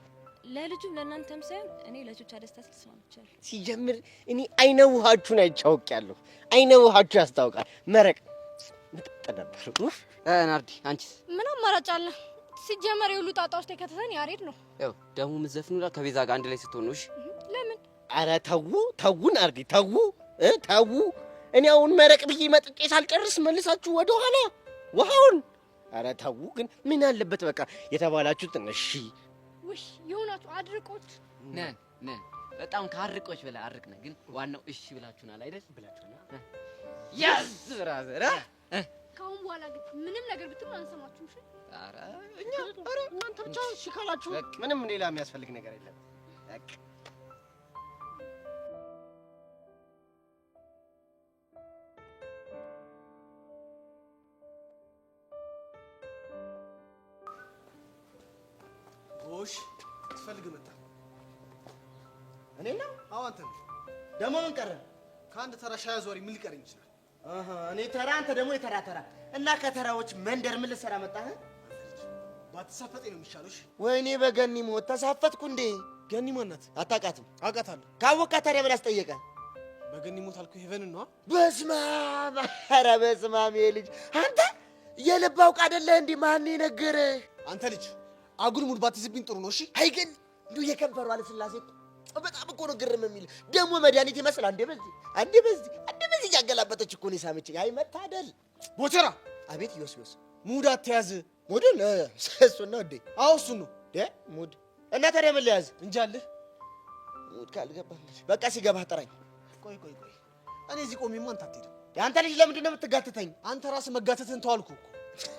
ለልጁም ለእናንተም ሳይሆን እኔ ለቹቻ ደስታ ስልስማምቻለሁ። ሲጀምር እኔ አይነ ውሃችሁን አይቻውቂያለሁ። አይነ ውሃችሁ ያስታውቃል። መረቅ ምጥጥ ነበር። ናርዲ አንቺስ? ምን አማራጭ አለ? ሲጀመር የሁሉ ጣጣ ውስጥ የከተተን ያሬድ ነው። ያው ደግሞ የምትዘፍኑላ ከቤዛ ጋር አንድ ላይ ስትሆኑ። እሺ ለምን? አረ ተው ናርዲ ተው። እኔ አሁን መረቅ ብዬ መጥጬ ሳልጨርስ መልሳችሁ ወደ ኋላ ውሃውን። አረ ተው ግን ምን አለበት በቃ የተባላችሁት እሺ። ውይ የሆናችሁ አድርቆች ነን በጣም ከአድርቆች በላይ አድርቅነን፣ ግን ዋናው እሺ ብላችሁናል አይደል? ብላችሁናል። ያዝ ብራዘር። ከአሁን በኋላ ግን ምንም ነገር ብትሉ አንሰማችሁም። እሺ? አረ እናንተ ብቻ እሺ ካላችሁ ምንም ሌላ የሚያስፈልግ ነገር የለም። በቃ ጎሽ ትፈልግ መጣ። እኔ ነው? አዎ አንተ ነው። ደግሞ ምን ቀረ? ከአንድ ተራ ሻይ አዟሪ ምን ሊቀረኝ ይችላል? እኔ ተራ፣ አንተ ደግሞ የተራ ተራ እና ከተራዎች መንደር ምን ልትሰራ መጣህ? ባትሳፈጠኝ ነው የሚሻለው። እሺ ወይኔ በገኒ ሞት ተሳፈጥኩ እንዴ? ገኒ ማናት? አታውቃትም? አውቃታለሁ። ካወቃት ታዲያ ምን አስጠየቀ? በገኒ ሞት አልኩህ ሄቨንን ነዋ። በስመ አብ! ኧረ በስመ አብ! ልጅ አንተ የልብ አውቅ አይደለህ እንዴ? ማን ነገረህ? አንተ ልጅ አጉል ሙድ ባትይዝብኝ ጥሩ ነው። እሺ አይ ግን እንዲሁ የከበሩ አለ ስላሴ በጣም እኮ ነው ግርም የሚል። ደግሞ መድኃኒት ይመስል አንዴ በዚህ እያገላበጠች እኮ ነው የሳመችኝ። አይ መታደል። ቦቸራ! አቤት ዮስዮስ፣ ሙድ አትያዝ። ሙድን እሱን ነው እንዴ? አዎ እሱን ነው ሙድ። እና ታዲያ ምን ልያዝ? እንጃልህ። ሙድ ካልገባህ በቃ ሲገባህ ጥራኝ። ቆይ እኔ እዚህ ቆሜማ አንተ አትሄድም። የአንተ ልጅ ለምንድን ነው የምትጋትተኝ? አንተ ራስህ መጋተትህን ተዋልኩ እኮ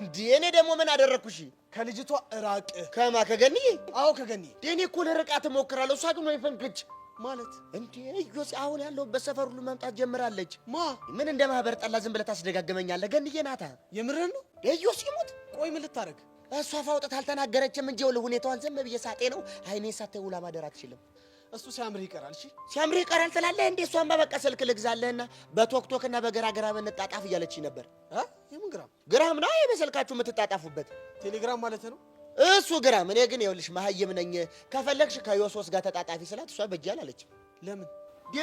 እንዴ። እኔ ደግሞ ምን አደረግኩሽ? ከልጅቷ እራቅ። ከማ? ከገኒዬ? አዎ ከገኒዬ። እኔ እኮ ልርቃት እሞክራለሁ፣ እሷ ግን ወይ ፈንክች ማለት እንዴ። እዮስ አሁን ያለሁበት ሰፈር ሁሉ መምጣት ጀምራለች። ማ ምን እንደ ማህበር ጠላ ዝም ብለህ ታስደጋግመኛለህ? ገኒዬ ናታ። የምርህን ነው? እዮስ ይሙት። ቆይ ምን ልታረግ? እሷ ፋውጥት አልተናገረችም እንጂ ይኸውልህ ሁኔታዋን ዝም ብዬ ሳጤ ነው። አይኔን ሳታይ ውላ ማደር አትችልም። እሱ ሲያምርህ ይቀራል። እሺ ሲያምርህ ይቀራል ትላለህ እንዴ? እሷማ በቃ ስልክ ልግዛለህና በቶክቶክና በግራግራም እንጣጣፍ እያለችኝ ነበር። የምን ግራም? ግራም ነው በስልካችሁ የምትጣጣፉበት ቴሌግራም ማለት ነው። እሱ ግራም። እኔ ግን ይኸውልሽ መሀይም ነኝ። ከፈለግሽ ከዮሶስ ጋር ተጣጣፊ ስላት እሷ በእጅ አላለችም። ለምን?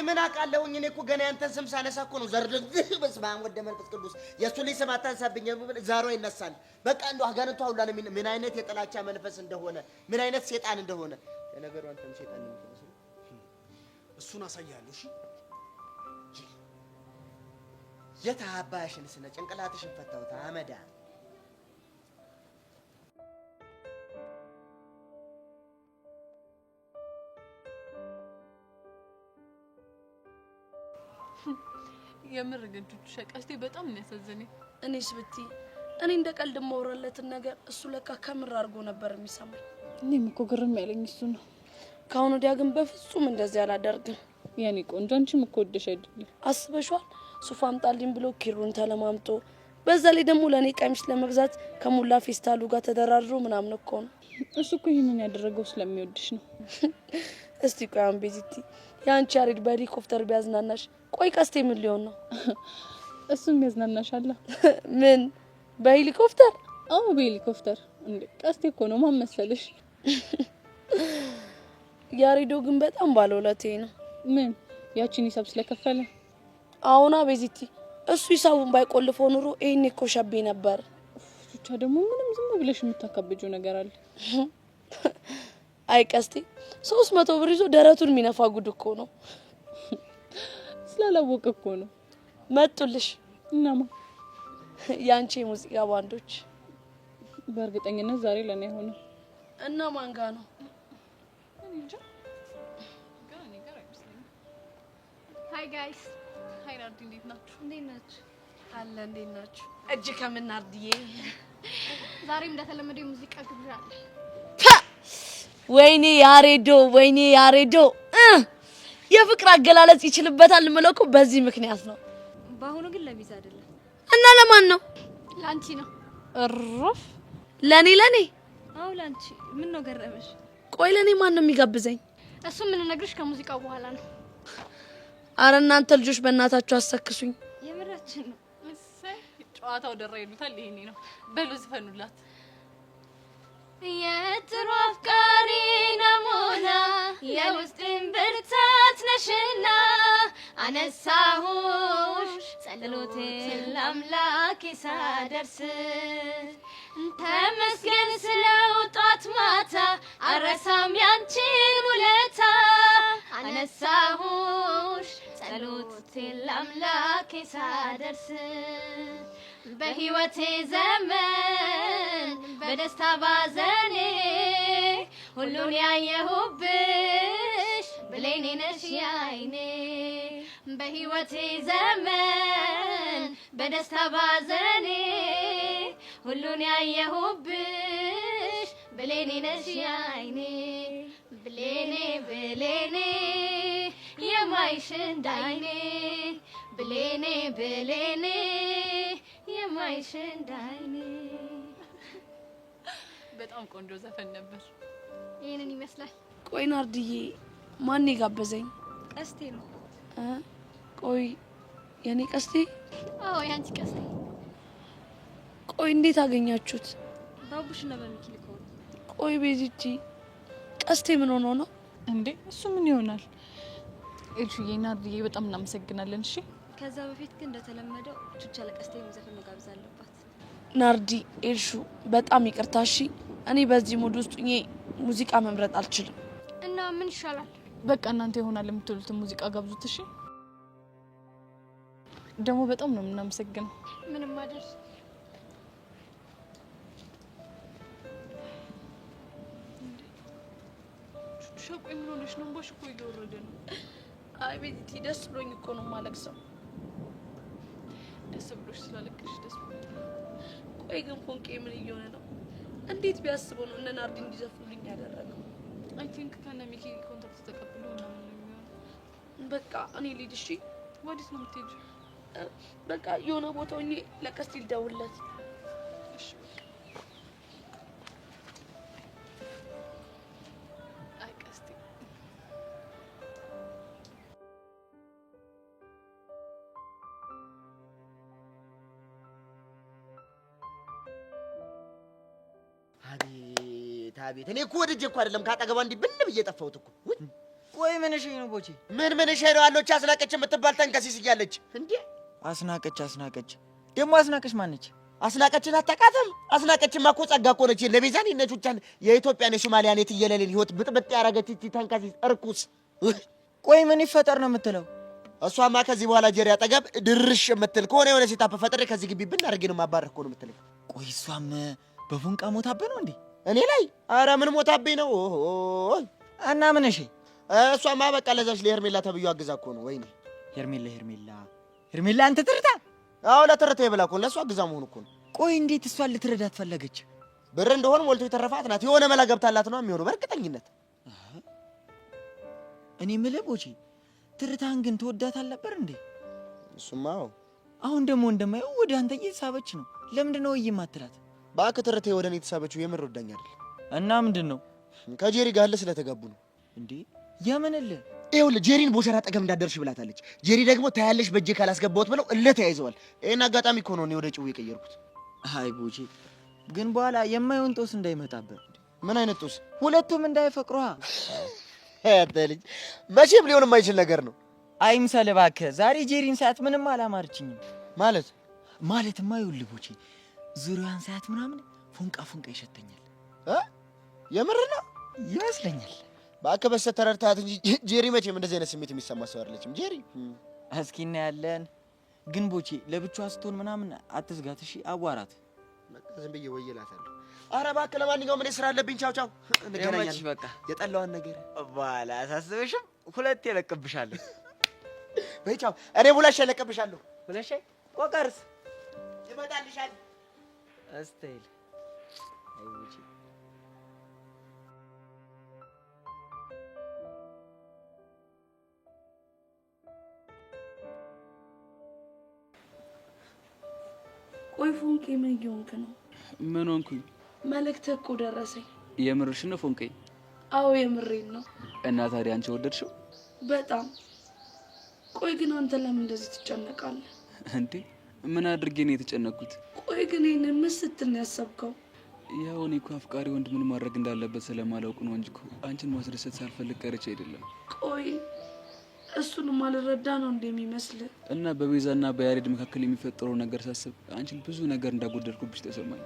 ምን አውቃለሁኝ? እኔ እኮ ገና ያንተን ስም ሳነሳ እኮ ነው ዘርድግ። በስመ አብ ወወልድ ወመንፈስ ቅዱስ። የእሱ ልጅ ስም አታንሳብኝ፣ ዛሮ ይነሳል። በቃ እንደው አጋንንቷ ሁላ ምን አይነት የጥላቻ መንፈስ እንደሆነ ምን አይነት ሴጣን እንደሆነ። ለነገሩ አንተም ሴጣን ነው የምትመስለው። እሱን አሳያለሁ። እሺ የታባሽን ስነ ጭንቅላትሽን ፈታውታ አመዳ የምር ግን ቀስቴ በጣም ነው ያሳዘነኝ። እኔስ ብትይ እኔ እንደ ቀልድ ማውራለትን ነገር እሱ ለካ ከምር አድርጎ ነበር የሚሰማኝ። እኔም እኮ ግርም ያለኝ እሱ ነው። ካሁን ወዲያ ግን በፍጹም እንደዚህ አላደርግም። የኔ ቆንጆ አንቺም እኮ ወደሽ አይደል? አስበሽዋል? ሱፍ አምጣልኝ ብሎ ኪሩን ተለማምጦ በዛ ላይ ደግሞ ለኔ ቀሚስ ለመግዛት ከሙላ ፌስታሉ ጋር ተደራድሮ ምናምን እኮ ነው። እሱ እኮ ይሄንን ያደረገው ስለሚወድሽ ነው። እስቲ ቆይ አሁን ቤዚቲ ያንቺ ያሬድ በሄሊኮፕተር ቢያዝናናሽ ቆይ ቀስቴ ምን ሊሆን ነው? እሱም ያዝናናሻል። ምን በሄሊኮፕተር? አዎ በሄሊኮፕተር። እንዴ ቀስቴ እኮ ነው ማን መሰለሽ? ያሬዶ ግን በጣም ባለውለቴ ነው። ምን ያቺን ሂሳብ ስለከፈለ? አሁና ቤዚቲ እሱ ሂሳቡን ባይቆልፈው ኑሮ ይሄኔ እኮ ሸቤ ነበር። ብቻ ደግሞ ምንም ዝም ብለሽ የምታካብጂው ነገር አለ። አይ ቀስቴ 300 ብር ይዞ ደረቱን የሚነፋ ጉድ እኮ ነው። ስላላወቀ እኮ ነው። መጡልሽ እናማ ያንቺ ሙዚቃ ባንዶች በእርግጠኝነት ዛሬ ለኔ ሆነ እና ማን ጋር ነው? እንጃ ጋር አይመስለኝም። ሃይ ጋይስ፣ ሃይ ናርዲ፣ እንዴት ናችሁ? እንዴት ናችሁ? አለ እንዴት ናችሁ? እጅ ከምን ናርዲዬ? ዛሬም እንደተለመደው የሙዚቃ ግብዣ አለ። ወይኔ ያሬዶ፣ ወይኔ ያሬዶ የፍቅር አገላለጽ ይችልበታል ምለኩ በዚህ ምክንያት ነው። በአሁኑ ግን ለሚዝ አይደለም። እና ለማን ነው? ላንቺ ነው። እረፍ። ለኔ? አው ላንቺ። ምን ነው ገረመሽ? ቆይ ለኔ ማን ነው የሚጋብዘኝ? እሱ ምን ነግርሽ ከሙዚቃው በኋላ ነው። አረ እናንተ ልጆች በእናታችሁ አሰክሱኝ። የምራችን ነው። እሰይ ጨዋታው ደራ ይሉታል። ይሄኔ ነው። በሉ ዝፈኑላት። የጥሩ አፍቃሪ ነሞና የውስጥን ብርታት ነሽና አነሳሁሽ ጸሎቴን ለአምላኬ ሳደርስ ተመስገን ስለው ጧት ማታ አረሳም ያንቺን ውለታ አነሳሁሽ ጸሎቴን ለአምላኬ ሳደርስ በህይወቴ ዘመን በደስታ ባዘኔ ሁሉን ያየሁብሽ ብሌኔ ነሽ ያይኔ በህይወቴ ዘመን በደስታ ባዘኔ ሁሉን ያየሁብሽ ብሌኔ ነሽ ያይኔ ብሌኔ ብሌኔ የማይሽ እንዳይኔ ብሌኔ ብሌኔ የማይሽ እንዳይኔ። በጣም ቆንጆ ዘፈን ነበር። ይሄንን ይመስላል። ቆይ ናርዲዬ ማን የጋበዘኝ? ቀስቴ ነው። ቆይ የኔ ቀስቴ? አዎ ያንቺ ቀስቴ። ቆይ እንዴት አገኛችሁት? ባቡሽና በሚኪል እኮ ነው። ቆይ ቤዚቲ ቀስቴ ምን ሆኖ ነው እንዴ? እሱ ምን ይሆናል? እልሽዬ ናርዲዬ በጣም እናመሰግናለን። እሺ ከዛ በፊት ግን እንደተለመደው ቹቻ ለቀስቴ ሙዚቃ መጋበዝ አለባት። ናርዲ ኤልሹ በጣም ይቅርታ እሺ። እኔ በዚህ ሙድ ውስጥ ሙዚቃ መምረጥ አልችልም። እና ምን ይሻላል? በቃ እናንተ ይሆናል የምትሉትን ሙዚቃ ጋብዙት። እሺ ደግሞ በጣም ነው የምናመሰግነው። ምንም አይደል። ቹቻ ቆይ ምን ሆነሽ ነው? እንባሽ እኮ እየወረደ ነው። አይ ቤቲ ደስ ብሎኝ እኮ ነው የማለቅሰው። ደስ ብሎሽ ስላለቅሽ ደስ ብሎኝ። ቆይ ግን ፎንቄ ምን እየሆነ ነው? እንዴት ቢያስበው ነው እነ ናርዲ እንዲዘፍኑልኝ ያደረገው? አይ ቲንክ ከነ ሚኪ ኮንታክት ተቀብሎ ምናምን ነው የሚሆነው። በቃ እኔ ልሂድ እሺ። ወዴት ነው የምትሄጂው? በቃ የሆነ ቦታ ሆኜ ለቀስቴ ልደውልለት። እሺ በቃ አይ ቀስቴ አቤት እኔ እኮ ወድጄ እኮ አይደለም ካጠገቧ እንዲህ ብን ብዬ ጠፋሁት እኮ። ቆይ ምን እሺ ነው ቦቼ? ምን እሺ ነው አለች አስናቀች የምትባል ተንከሲስ እያለች እንዴ? አስናቀች ደግሞ አስናቀች ማነች? አስናቀችን አታውቃትም? አስናቀችማ እኮ ጸጋ እኮ ነች። ለቤዛን ነቹቻን የኢትዮጵያን የሶማሊያን የትየለሌን ህይወት ብጥብጥ ያረገች እቺ ተንከሲስ እርኩስ። ቆይ ምን ይፈጠር ነው የምትለው? እሷማ ከዚህ በኋላ ጀሪ አጠገብ ድርሽ የምትል ከሆነ የሆነ ሴታፕ ፈጥሬ ከዚህ ግቢ ብናደርግ ነው ማባረር እኮ ነው የምትለኝ። ቆይ እሷም በፎንቃ ሞታብህ ነው እንዴ? እኔ ላይ? ኧረ ምን ሞታብኝ ነው? እና ምን እሺ? እሷማ በቃ ለዛች ለሄርሜላ ተብዩ አግዛ እኮ ነው። ወይኔ ሄርሜላ አንተ ትርታ? አዎ ለትርታ ይብላ እኮ ለእሷ አግዛ መሆኑ እኮ ነው። ቆይ እንዴት እሷን ልትረዳት ፈለገች? ብር እንደሆነ ሞልቶ የተረፋት ናት። የሆነ መላ ገብታላት ነው የሚሆነው በእርግጠኝነት። እኔ የምልህ ቦቼ ትርታን ግን ትወዳት አልነበር እንዴ? እሱማ አሁን ደግሞ እንደማየው ወደ አንተ እየተሳበች ነው። ለምንድን ነው የማትላት? እባክህ ትርታ ወደ እኔ የተሳበችው የምር ወዳኝ አይደል? እና ምንድን ነው? ከጄሪ ጋር ስለተጋቡ ነው እንዴ? የምንል? ይኸውልህ ጄሪን ቦሸራ አጠገብ እንዳደርሽ ብላታለች። ጄሪ ደግሞ ታያለሽ በእጄ ካላስገባሁት ብለው ተያይዘዋል። ይሄን አጋጣሚ እኮ ነው እኔ ወደ ጭው የቀየርኩት። አይ ቦቼ ግን በኋላ የማይሆን ጦስ እንዳይመጣበት። ምን አይነት ጦስ? ሁለቱም እንዳይፈቅሯ። አንተ ልጅ መቼም ሊሆን የማይችል ነገር ነው። አይምሰልህ እባክህ። ዛሬ ጄሪን ሳያት ምንም አላማረችኝም። ማለትማ ይኸውልህ ቦቼ ዙሪያዋን ሳያት ምናምን ፎንቃ ይሸተኛል። የምር ነው ይመስለኛል። እባክህ በስተት ተረድተሃት እንጂ ጄሪ መቼም እንደዚህ አይነት ስሜት የሚሰማ ሰው አይደለችም። ጄሪ እስኪ እናያለን። ግን ቦቼ ለብቻዋ ስትሆን ምናምን አትዝጋት እሺ? አዋራት። በቃ ዝም ብዬ ወይ እላታለሁ። ኧረ እባክህ ለማንኛውም እኔ ስራ አለብኝ። ቻው ቻው። እንገናኛለን። በቃ የጠላዋን ነገር በኋላ አሳስበሽም። ሁለቴ እለቅብሻለሁ። በይ ቻው። እኔ ቡላሽ እለቅብሻለሁ። ቡላሽ ቆቀርስ ይመጣልሻል። እስቴል አይ ቦቼ ቆይ ፎንቄ ምን እየሆንክ ነው? ምን ሆንኩኝ? መልእክትህ እኮ ደረሰኝ። የምርሽ ነው ፎንቄ? አዎ የምሬን ነው። እና ታዲያ አንቺ ወደድሽው? በጣም። ቆይ ግን አንተ ለምን እንደዚህ ትጨነቃለህ እንዴ? ምን አድርጌ ነው የተጨነኩት? ቆይ ግን ይሄንን ምን ስትል ነው ያሰብከው? ያው እኔ እኮ አፍቃሪ ወንድ ምን ማድረግ እንዳለበት ስለማላውቅ ነው እንጂ እኮ አንቺን ማስደሰት ሳልፈልግ ቀርቼ አይደለም። ቆይ እሱንም አልረዳ ነው እንደሚመስልህ? እና በቤዛና በያሬድ መካከል የሚፈጠረው ነገር ሳስብ አንቺን ብዙ ነገር እንዳጎደልኩብሽ ተሰማኝ።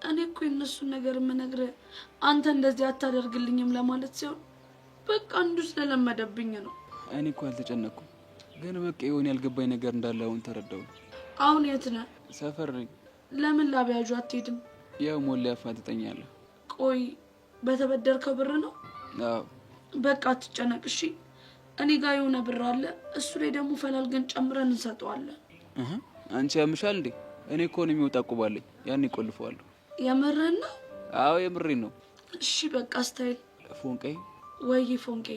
እኔ እኮ የእነሱን ነገር የምነግርህ አንተ እንደዚህ አታደርግልኝም ለማለት ሲሆን በቃ አንዱ ስለለመደብኝ ነው። እኔ እኮ አልተጨነኩም፣ ግን በቃ የሆነ ያልገባኝ ነገር እንዳለ አሁን ተረዳሁ። አሁን የት ነህ? ሰፈር ነኝ። ለምን ላብያጁ አትሄድም? ያው ሞላ ያፋጥጠኛል። ቆይ በተበደርከው ብር ነው? አዎ። በቃ አትጨነቅ እሺ። እኔ ጋር የሆነ ብር አለ፣ እሱ ላይ ደግሞ ፈላልገን ጨምረን እንሰጠዋለን። አንቺ ያምሻል እንዴ? እኔ እኮ ነው የሚወጣ ቁባለኝ፣ ያን ይቆልፈዋለሁ። የምርህን ነው? አዎ የምሬን ነው። እሺ በቃ ስታይል። ፎንቄ ወይ ፎንቄ፣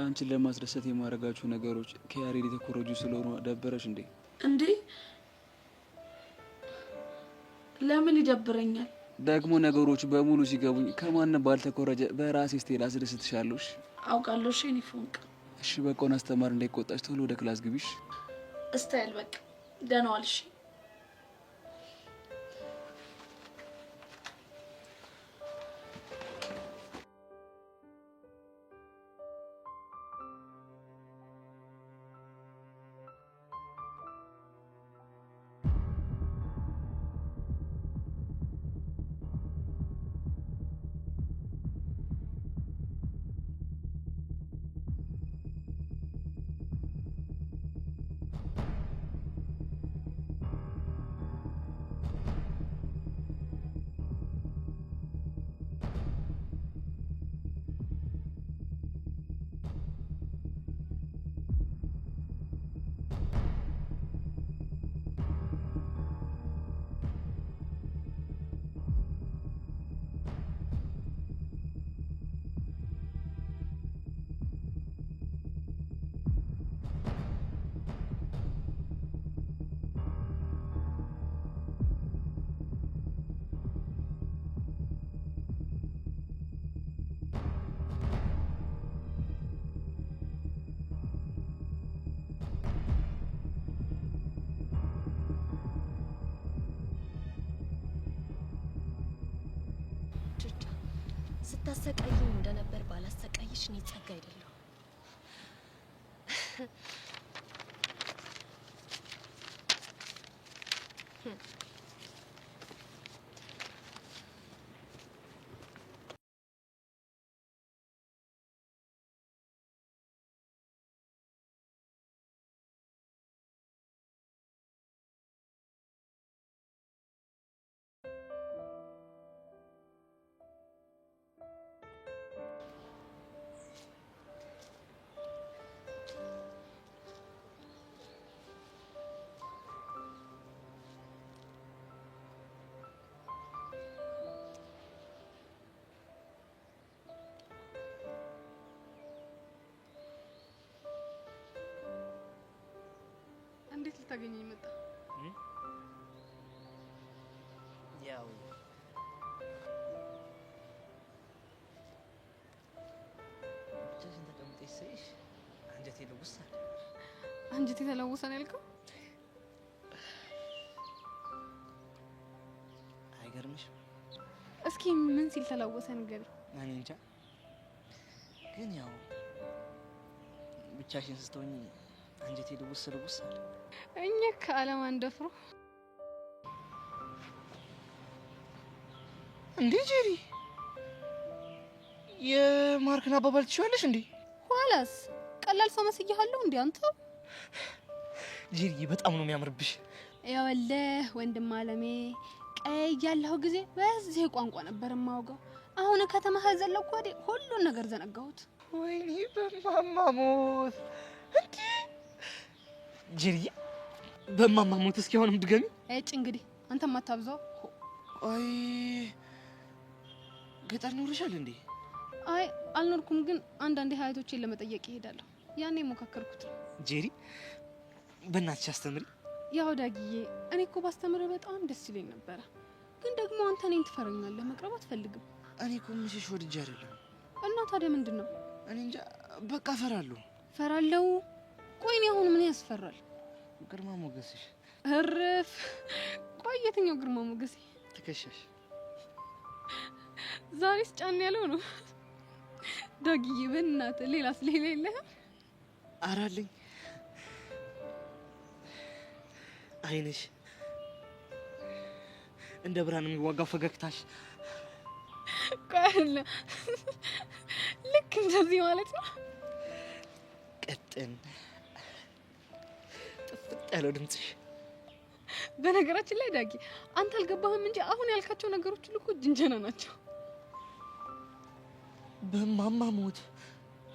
አንቺን ለማስደሰት የማደርጋቸው ነገሮች ከያሬድ የተኮረጁ ስለሆኑ ደበረሽ እንዴ? እንዴ ለምን ይደብረኛል? ደግሞ ነገሮች በሙሉ ሲገቡኝ ከማንም ባልተኮረጀ በራሴ ስቴል አስደስትሻለሁ። አውቃለሁ። እሺ እኔ ፎንቅ። እሺ በቃውን አስተማር እንዳይቆጣሽ ቶሎ ወደ ክላስ ግቢሽ። ስታይል። በቃ ደህና ዋል። እሺ ስታሰቃይኝ እንደነበር ባላሰቃይሽ እኔ ጸጋ አይደለሁ። ልታገኘኝ መጣ? ያው ብቻሽን ተቀምጠሽ ሳይሽ አንጀቴ ልውስ አለ። አንጀቴ ተለወሰ ነው ያልከው? አይገርምሽም? እስኪ ምን ሲል ተለወሰ ንገሪኝ። እኔ እንጃ፣ ግን ያው ብቻሽን ስትሆኚ አንጀቴ ልውስ አለ። እኛ ከዓለም አንደፍሮ እንዴ ጄሪ፣ የማርክን አባባል ትችዋለሽ እንዴ? ኋላስ ቀላል ሰው መስያለሁ እንዴ አንተ? ጄሪ በጣም ነው የሚያምርብሽ። ያወለህ ወንድም አለሜ ቀይ ያለው ጊዜ በዚህ ቋንቋ ነበር የማውጋው። አሁን ከተማ ዘለኩ ወዲህ ሁሉን ነገር ዘነጋሁት። ወይኔ በማማሞት እንዴ! ጄሪ በማማሞት እስኪ አሁንም ድገሚ። እጭ እንግዲህ አንተም አታብዛው። አይ ገጠር ኖርሻል እንዴ? አይ አልኖርኩም፣ ግን አንዳንዴ ሀያቶቼን ለመጠየቅ ይሄዳለሁ። ያኔ ሞካከርኩት። ጄሪ በእናትሽ አስተምሪ። ያው ዳጊዬ፣ እኔ እኮ ባስተምር በጣም ደስ ይለኝ ነበረ፣ ግን ደግሞ አንተ እኔን ትፈረኛለህ፣ መቅረብ አትፈልግም። እኔ እኮ ምሽሽ ወድጄ አይደለም። እና ታዲያ ምንድን ነው? እኔ እንጃ በቃ ፈራለሁ። ፈራለሁ? ቆይ እኔ አሁን ምን ያስፈራል? ግርማ ሞገስሽ። እርፍ! ቆይ የትኛው ግርማ ሞገሴ? ትከሻሽ ዛሬስ ጫን ያለው ነው። ዳጊዬ በእናትህ ሌላስ ሌላ የለህም? ኧረ አለኝ። አይንሽ እንደ ብርሃን የሚዋጋው ፈገግታሽ። ቆይለ ልክ እንደዚህ ማለት ነው። ቀጥን ጥፍጥ ያለው ድምፅሽ። በነገራችን ላይ ዳጊ አንተ አልገባህም እንጂ አሁን ያልካቸው ነገሮች ሁሉ እኮ ጅንጀና ናቸው። በማማሞት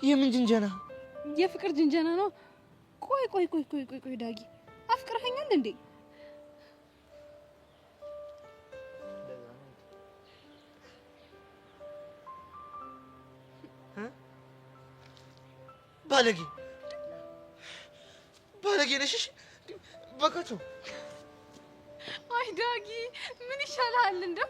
የምን ጅንጀና? የፍቅር ጅንጀና ነው። ቆይ ዳጊ አፍቅረኸኛል እንዴ? ባለጌ ነሽ። በቃ አይ ዳጊ ምን ይሻላል እንደው?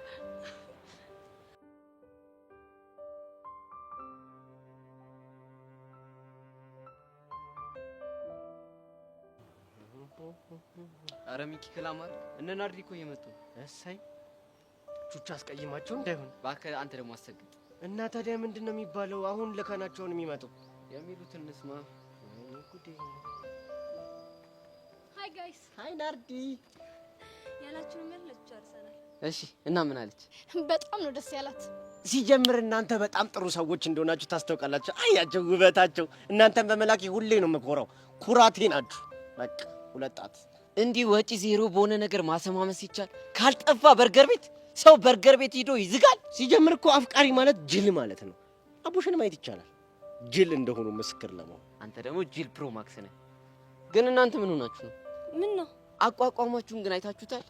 አረ ሚኪ ክላማር እነ ናርዲ እኮ እየመጡ። እሰይ ቹቻ አስቀይማቸው እንዳይሆን። እባክህ አንተ ደግሞ አሰግጥ። እና ታዲያ ምንድን ነው የሚባለው? አሁን ለካናቸውን የሚመጡ የሚሉትን እንስማ። ሃይ ጋይስ። ሃይ ናርዲ። ያላችሁን መልስ ጨርሰናል። እሺ እና ምን አለች? በጣም ነው ደስ ያላት። ሲጀምር እናንተ በጣም ጥሩ ሰዎች እንደሆናችሁ ታስታውቃላችሁ። አያቸው ውበታቸው። እናንተን በመላክ ሁሌ ነው የምኮራው። ኩራቴ ናችሁ። በቃ ሁለጣት እንዲህ ወጪ ዜሮ በሆነ ነገር ማሰማመስ ይቻል? ካልጠፋ በርገር ቤት ሰው በርገር ቤት ሄዶ ይዝጋል። ሲጀምር እኮ አፍቃሪ ማለት ጅል ማለት ነው። አቡሽን ማየት ይቻላል ጅል እንደሆኑ ምስክር ለመሆን። አንተ ደግሞ ጅል ፕሮ ማክስ ነህ። ግን እናንተ ምን ሆናችሁ ነው? ምን ነው አቋቋማችሁን ግን አይታችሁታል?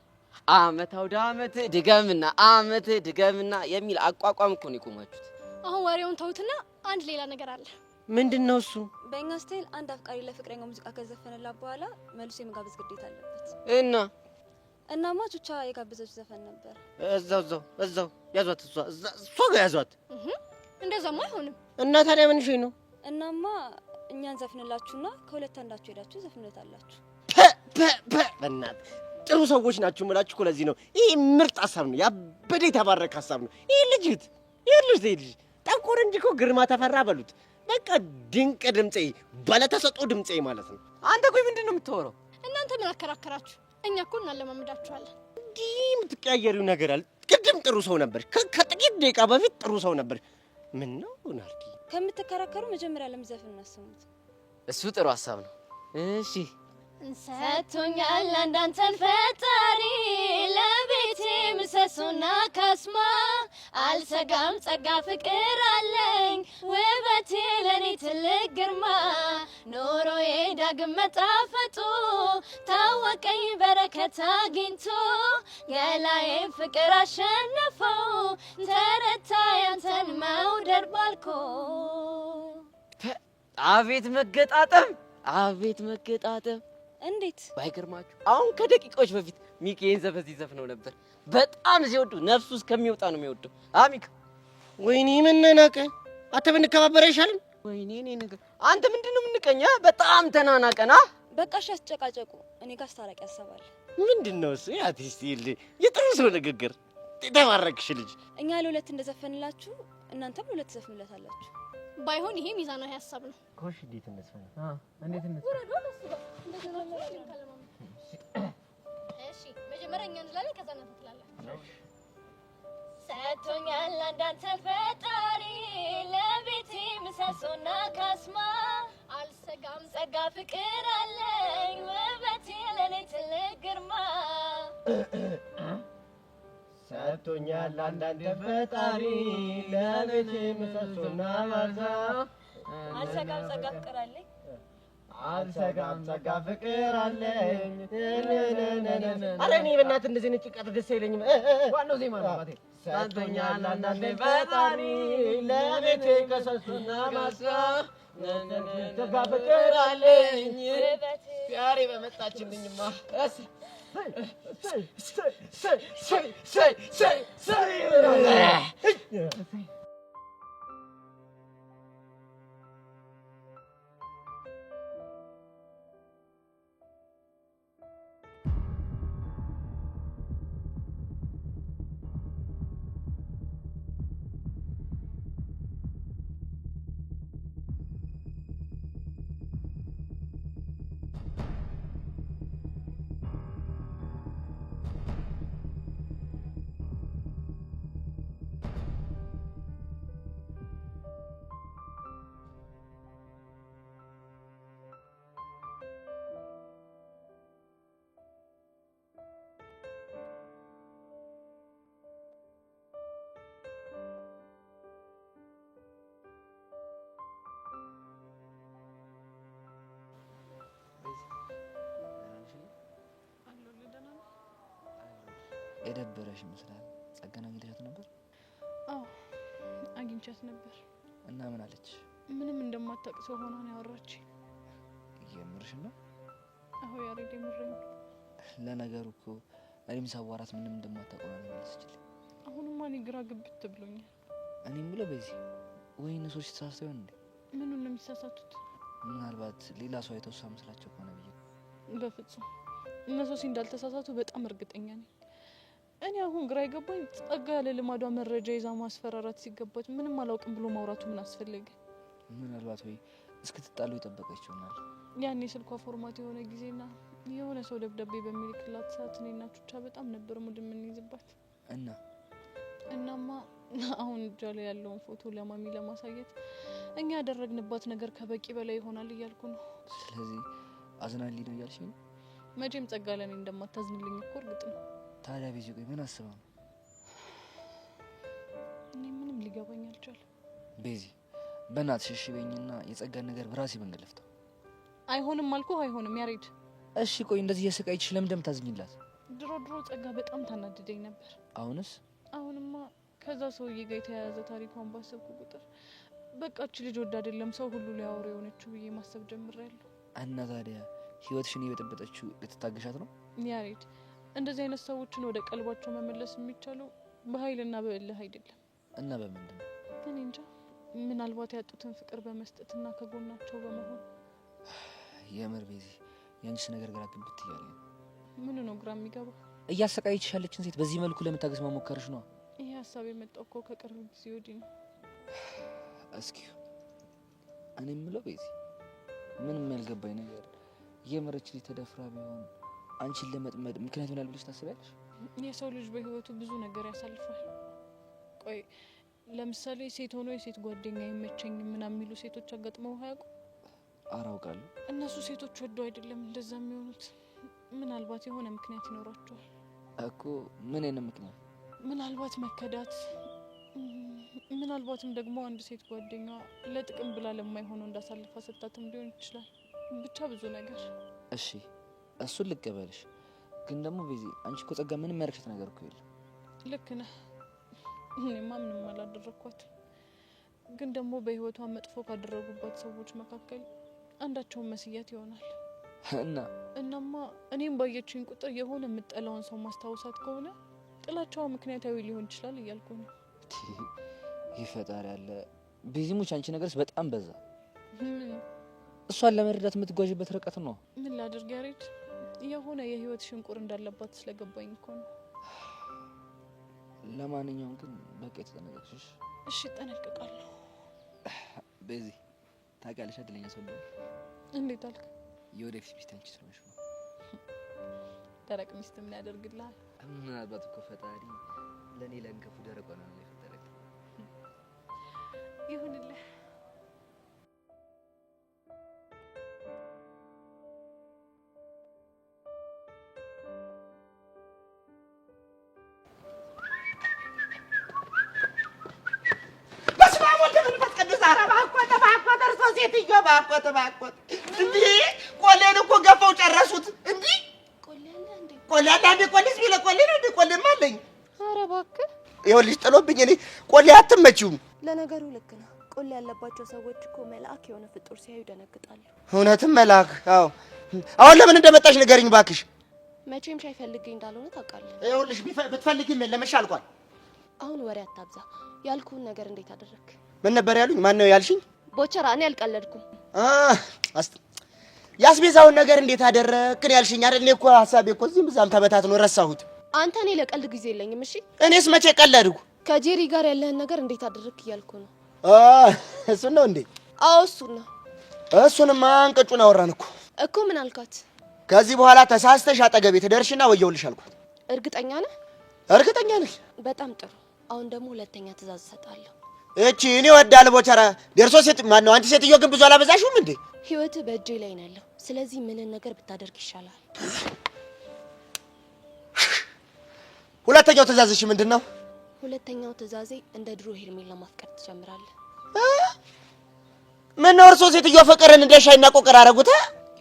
አመት አውደ አመት ድገምና አመት ድገምና የሚል አቋቋም እኮ ነው የቆማችሁት። አሁን ወሬውን ተውትና አንድ ሌላ ነገር አለ። ምንድነው እሱ? በእኛ ስታይል አንድ አፍቃሪ ለፍቅረኛው ሙዚቃ ከዘፈነላት በኋላ መልሶ የመጋበዝ ግዴታ አለበት። እናማ ቹቻ የጋበዘችው ዘፈን ነበር። እዛው ያዟት፣ እሷ ጋር ያዟት። እንደዛማ አይሆንም። እና ታዲያ ምን ሽ ነው? እናማ እኛን ዘፍንላችሁና ከሁለት አንዳችሁ ሄዳችሁ ዘፍንላታላችሁ። በእናትህ ጥሩ ሰዎች ናችሁ የምላችሁ እኮ ለዚህ ነው። ይሄ ምርጥ ሀሳብ ነው። ያበደ የተባረከ ሀሳብ ነው። ይሄ ልጅ ጠቆር እንጂ እኮ ግርማ ተፈራ በሉት። በቃ ድንቅ ድምጼ፣ ባለተሰጥኦ ድምጼ ማለት ነው። አንተ ቆይ ምንድን ነው የምታወራው? እናንተ ምን አከራከራችሁ? እኛ እኮ እናለማምዳችኋለን። እንዲህ የምትቀያየሪው ነገር አለ። ቅድም ጥሩ ሰው ነበር፣ ከጥቂት ደቂቃ በፊት ጥሩ ሰው ነበር። ምን ነው ናርዲ? ከምትከራከሩ መጀመሪያ ለምዘፍን እናሰሙት። እሱ ጥሩ ሀሳብ ነው። እሺ ሰጥቶኛል እንዳንተን ፈጣሪ ለቤቴ ምሰሶና ካስማ አልሰጋም ጸጋ ፍቅር አለኝ ውበቴ ለኔ ትልቅ ግርማ ኖሮዬ ዳግም መጣፈጡ ታወቀኝ በረከት አግኝቶ ገላዬን ፍቅር አሸነፈው ተረታ ያንተን መውደድ ባልኮ። አቤት መገጣጠም፣ አቤት መገጣጠም። እንዴት ባይገርማችሁ አሁን ከደቂቃዎች በፊት ሚኪዬን ዘፈን ሲዘፍነው ነበር። በጣም ሲወዱ ነፍሱ እስከሚወጣ ነው የሚወደው። ሚካ ወይኔ መናናቀ አንተ ብንከባበር አይሻልም? ወይኔ እኔ ነገር አንተ ምንድነው የምንቀኛ? በጣም ተናናቀና። በቃ እሺ አስጨቃጨቁ። እኔ ጋር አስታራቂ ያሰባል። ምንድነው እሱ? ያቲስቲ የጥሩ ሰው ንግግር። ተባረክሽ ልጅ። እኛ ለሁለት እንደዘፈንላችሁ እናንተም ለሁለት ዘፍንላታላችሁ። ባይሆን ይሄ ሚዛናዊ ሀሳብ ነው። ኮሽ እንዴት እንስፈን? እንዴት እንስ እሺ መጀመሪያ እኛ እንላለን፣ ከዛ እናንተ ትላላችሁ። ሰጥቶኛል አንዳንተ ፈጣሪ ለቤቴ ምሰሶና ካስማ አልሰጋም ጸጋ ፍቅር አለኝ ውበቴ ለኔ ትልቅ ግርማ ሰጥቶኛል አንዳንተ ፈጣሪ ለቤቴ ምሰሶና ካስማ አልሰጋም ጸጋ ፍቅር አለኝ አልሰጋም ጸጋ ፍቅር አለኝ። ኧረ እኔ በእናትህ እንደዚህ አይነት ጭንቀት ደስ አይለኝም። ዋናው ዜማ ነው አባቴ። ሰጥቶኛል አንዳንዴ ፈጣሪ ለቤቴ ከሰሱና ማሳ ጸጋ ፍቅር አለኝ። ፊያሬ በመጣችልኝማ የደበረሽ ይመስላል። ጸጋን አግኝተሻት ነበር? አዎ አግኝቻት ነበር። እና ምን አለች? ምንም እንደማታውቅ ሰው ሆና ነው ያወራችኝ። የምርሽ ነው? አዎ ያሬድ የምረኝ። ለነገሩ እኮ እኔም ሳዋራት ምንም እንደማታውቅ ነው ያለችኝ። አሁንማ እኔ ግራ ግብት ብሎኛል። እኔ የምለው በዚህ ወይ እነሱ ሲሳሳቱ ይሆን እንዴ? ምኑን ነው የሚሳሳቱት? ምናልባት ሌላ ሰው አይተው እሷ መስላቸው ከሆነ ብዬ። በፍጹም እነሱ እንዳልተሳሳቱ በጣም እርግጠኛ ነኝ። እኔ አሁን ግራ የገባኝ ጸጋ ያለ ልማዷ መረጃ ይዛ ማስፈራራት ሲገባት ምንም አላውቅም ብሎ ማውራቱ ምን አስፈለገ? ምናልባት ወይ እስክትጣሉ የጠበቀች ይሆናል። ያኔ ስልኳ ፎርማት የሆነ ጊዜና የሆነ ሰው ደብዳቤ በሚልክላት ሰዓት እኔና ቹቻ በጣም ነበር ሙድ የምንይዝባት። እናማ አሁን እጇ ላይ ያለውን ፎቶ ለማሚ ለማሳየት እኛ ያደረግንባት ነገር ከበቂ በላይ ይሆናል እያልኩ ነው። ስለዚህ አዝናልኝ ነው እያልሽ ነው? መቼም ጸጋ ለኔ እንደማታዝንልኝ እኮ እርግጥ ነው። ታዲያ ቤዚ ቆይ ምን አስባ ነው? እኔ ምንም ሊገባኝ አልቻለም። ቤዚ በእናትሽ እሺ በይኝና የጸጋን ነገር በራሴ መንገድ ልፍታው። አይሆንም አልኩህ፣ አይሆንም ያሬድ። እሺ ቆይ እንደዚህ እየሰቃየችሽ ለምን እንደምታዝኝላት? ድሮ ጸጋ በጣም ታናድደኝ ነበር። አሁንስ? አሁንማ ከዛ ሰውዬ ጋር የተያያዘ ታሪኳን ባሰብኩ ቁጥር በቃች ልጅ ወድ አይደለም ሰው ሁሉ ሊያወሩ የሆነችው ብዬ ማሰብ ጀምሬያለሁ። እና ታዲያ ህይወትሽን የበጠበጠችው ልትታገሻት ነው? ያሬድ እንደዚህ አይነት ሰዎችን ወደ ቀልባቸው መመለስ የሚቻለው በኃይልና በእልህ አይደለም። እና በምንድን ነው? እኔ እንጃ። ምናልባት ያጡትን ፍቅር በመስጠትና ከጎናቸው በመሆን። የምር ቤዚ ያንቺስ ነገር ግራ ግብት እያለ ነው። ምን ነው ግራ የሚገባ? እያሰቃየችሽ ያለችን ሴት በዚህ መልኩ ለመታገስ መሞከርሽ ነው። ይሄ ሀሳብ የመጣው እኮ ከቅርብ ጊዜ ወዲህ ነው። እስኪ እኔ የምለው ቤዚ ምንም ያልገባኝ ነገር የምርች ልጅ ተደፍራ ቢሆን አንቺን ለመጥመድ ምክንያት ይሆናል ብለሽ ታስቢያለሽ? የሰው ልጅ በህይወቱ ብዙ ነገር ያሳልፋል። ቆይ ለምሳሌ ሴት ሆኖ የሴት ጓደኛ ይመቸኝ ምናምን የሚሉ ሴቶች አጋጥመው አያውቁ? አራውቃለሁ። እነሱ ሴቶች ወደው አይደለም እንደዛ የሚሆኑት። ምናልባት የሆነ ምክንያት ይኖራቸዋል እኮ። ምን አይነት ምክንያት? ምናልባት መከዳት፣ ምናልባትም ደግሞ አንድ ሴት ጓደኛ ለጥቅም ብላ ለማይሆነው እንዳሳልፋ ሰጣትም ሊሆን ይችላል። ብቻ ብዙ ነገር። እሺ እሱን ልቀበልሽ፣ ግን ደግሞ ቤዚ አንቺ እኮ ጸጋ ምንም ያደረግሻት ነገር እኮ የለም። ልክ ነህ። እኔማ ምንም አላደረኳትም። ግን ደግሞ በህይወቷ መጥፎ ካደረጉባት ሰዎች መካከል አንዳቸውን መስያት ይሆናል። እናማ እኔም ባየችኝ ቁጥር የሆነ የምጠላውን ሰው ማስታወሳት ከሆነ ጥላቻዋ ምክንያታዊ ሊሆን ይችላል እያልኩ ነው። ይፈጣሪ ያለ ቤዚሙች አንቺ ነገርስ በጣም በዛ። እሷን ለመረዳት የምትጓዥበት ርቀት ነው። ምን ላድርግ ያሬድ፣ የሆነ የህይወት ሽንቁር እንዳለባት ስለገባኝ እኮ ነው። ለማንኛውም ግን በቃ የተጠነቀቅሽ። እሺ እጠነቀቃለሁ። ቤዚ ታውቂያለሽ እድለኛ ሰው እንደሆነ። እንዴት አልክ? የወደፊት ሚስት አንቺ ስለሆንሽ ነው። ደረቅ ሚስት ምን ያደርግልሃል? ምናልባት እኮ ፈጣሪ ለእኔ ለእንከፉ ደረቅ ሆነ ነው የፈጠረኝ። ይሁንልህ። በስመ አብ ወወልድ ወመንፈስ ቅዱስ። ኧረ እባክዎት እርሶ ሴትዮ እባክዎት እንዴ! ቆሌን እኮ ገፈው ጨረሱት። እንዴ ቆሌ አለ እንዴ? ቆሌስ ቢለ ቆሌ ነው እንዴ? ቆሌም አለኝ። ኧረ እባክህ ይኸውልሽ ጥሎብኝ እኔ ቆሌ አትመቺውም። ለነገሩ ልክ ነህ። ቆሌ ያለባቸው ሰዎች እኮ መልአክ የሆነ ፍጡር ሲያዩ ይደነግጣሉ። እውነትም መልአክ። አዎ አሁን ለምን እንደመጣሽ ንገሪኝ እባክሽ። መቼም ሻይ ፈልገኝ እንዳልሆነ ታውቃለህ። ይኸውልሽ ብትፈልጊም የለም እሺ አልቋል። አሁን ወሬ አታብዛ። ያልኩህን ነገር እንዴት አደረክ? ምን ነበር ያሉኝ? ማን ነው ያልሽኝ? ቦቸራ። እኔ አልቀለድኩም። ያስቤዛውን ነገር እንዴት አደረክን ያልሽኝ አይደል? እኔ እኮ ሀሳቤ እኮ እዚህም እዛም ተበታትኖ ረሳሁት። አንተ እኔ ለቀልድ ጊዜ የለኝም። እሺ እኔስ መቼ ቀለድኩ? ከጄሪ ጋር ያለህን ነገር እንዴት አደረክ እያልኩ ነው። እሱን ነው እንዴ? አዎ እሱን ነው። እሱንማ አንቀጩን አወራን እኮ ምን አልካት? ከዚህ በኋላ ተሳስተሽ አጠገቤ ትደርሽና ወየውልሽ አልኳት። እርግጠኛ ነህ? እርግጠኛ ነኝ። በጣም ጥሩ። አሁን ደግሞ ሁለተኛ ትእዛዝ እሰጣለሁ። እቺ እኔ ወዳለሁ ቦቸራ ደርሶ ሴት ማን ነው? አንቺ ሴትዮ ግን ብዙ አላበዛሽውም እንዴ? ህይወትህ በእጄ ላይ ነው ያለው። ስለዚህ ምንን ነገር ብታደርግ ይሻላል? ሁለተኛው ትእዛዝሽ ምንድነው? ሁለተኛው ትእዛዜ እንደ ድሮ ሄርሜላ ማፍቀር ትጀምራለህ። ምን ነው እርሶ ሴትዮ ፍቅርን እንደ ሻይና ቆቀር አደረጉት?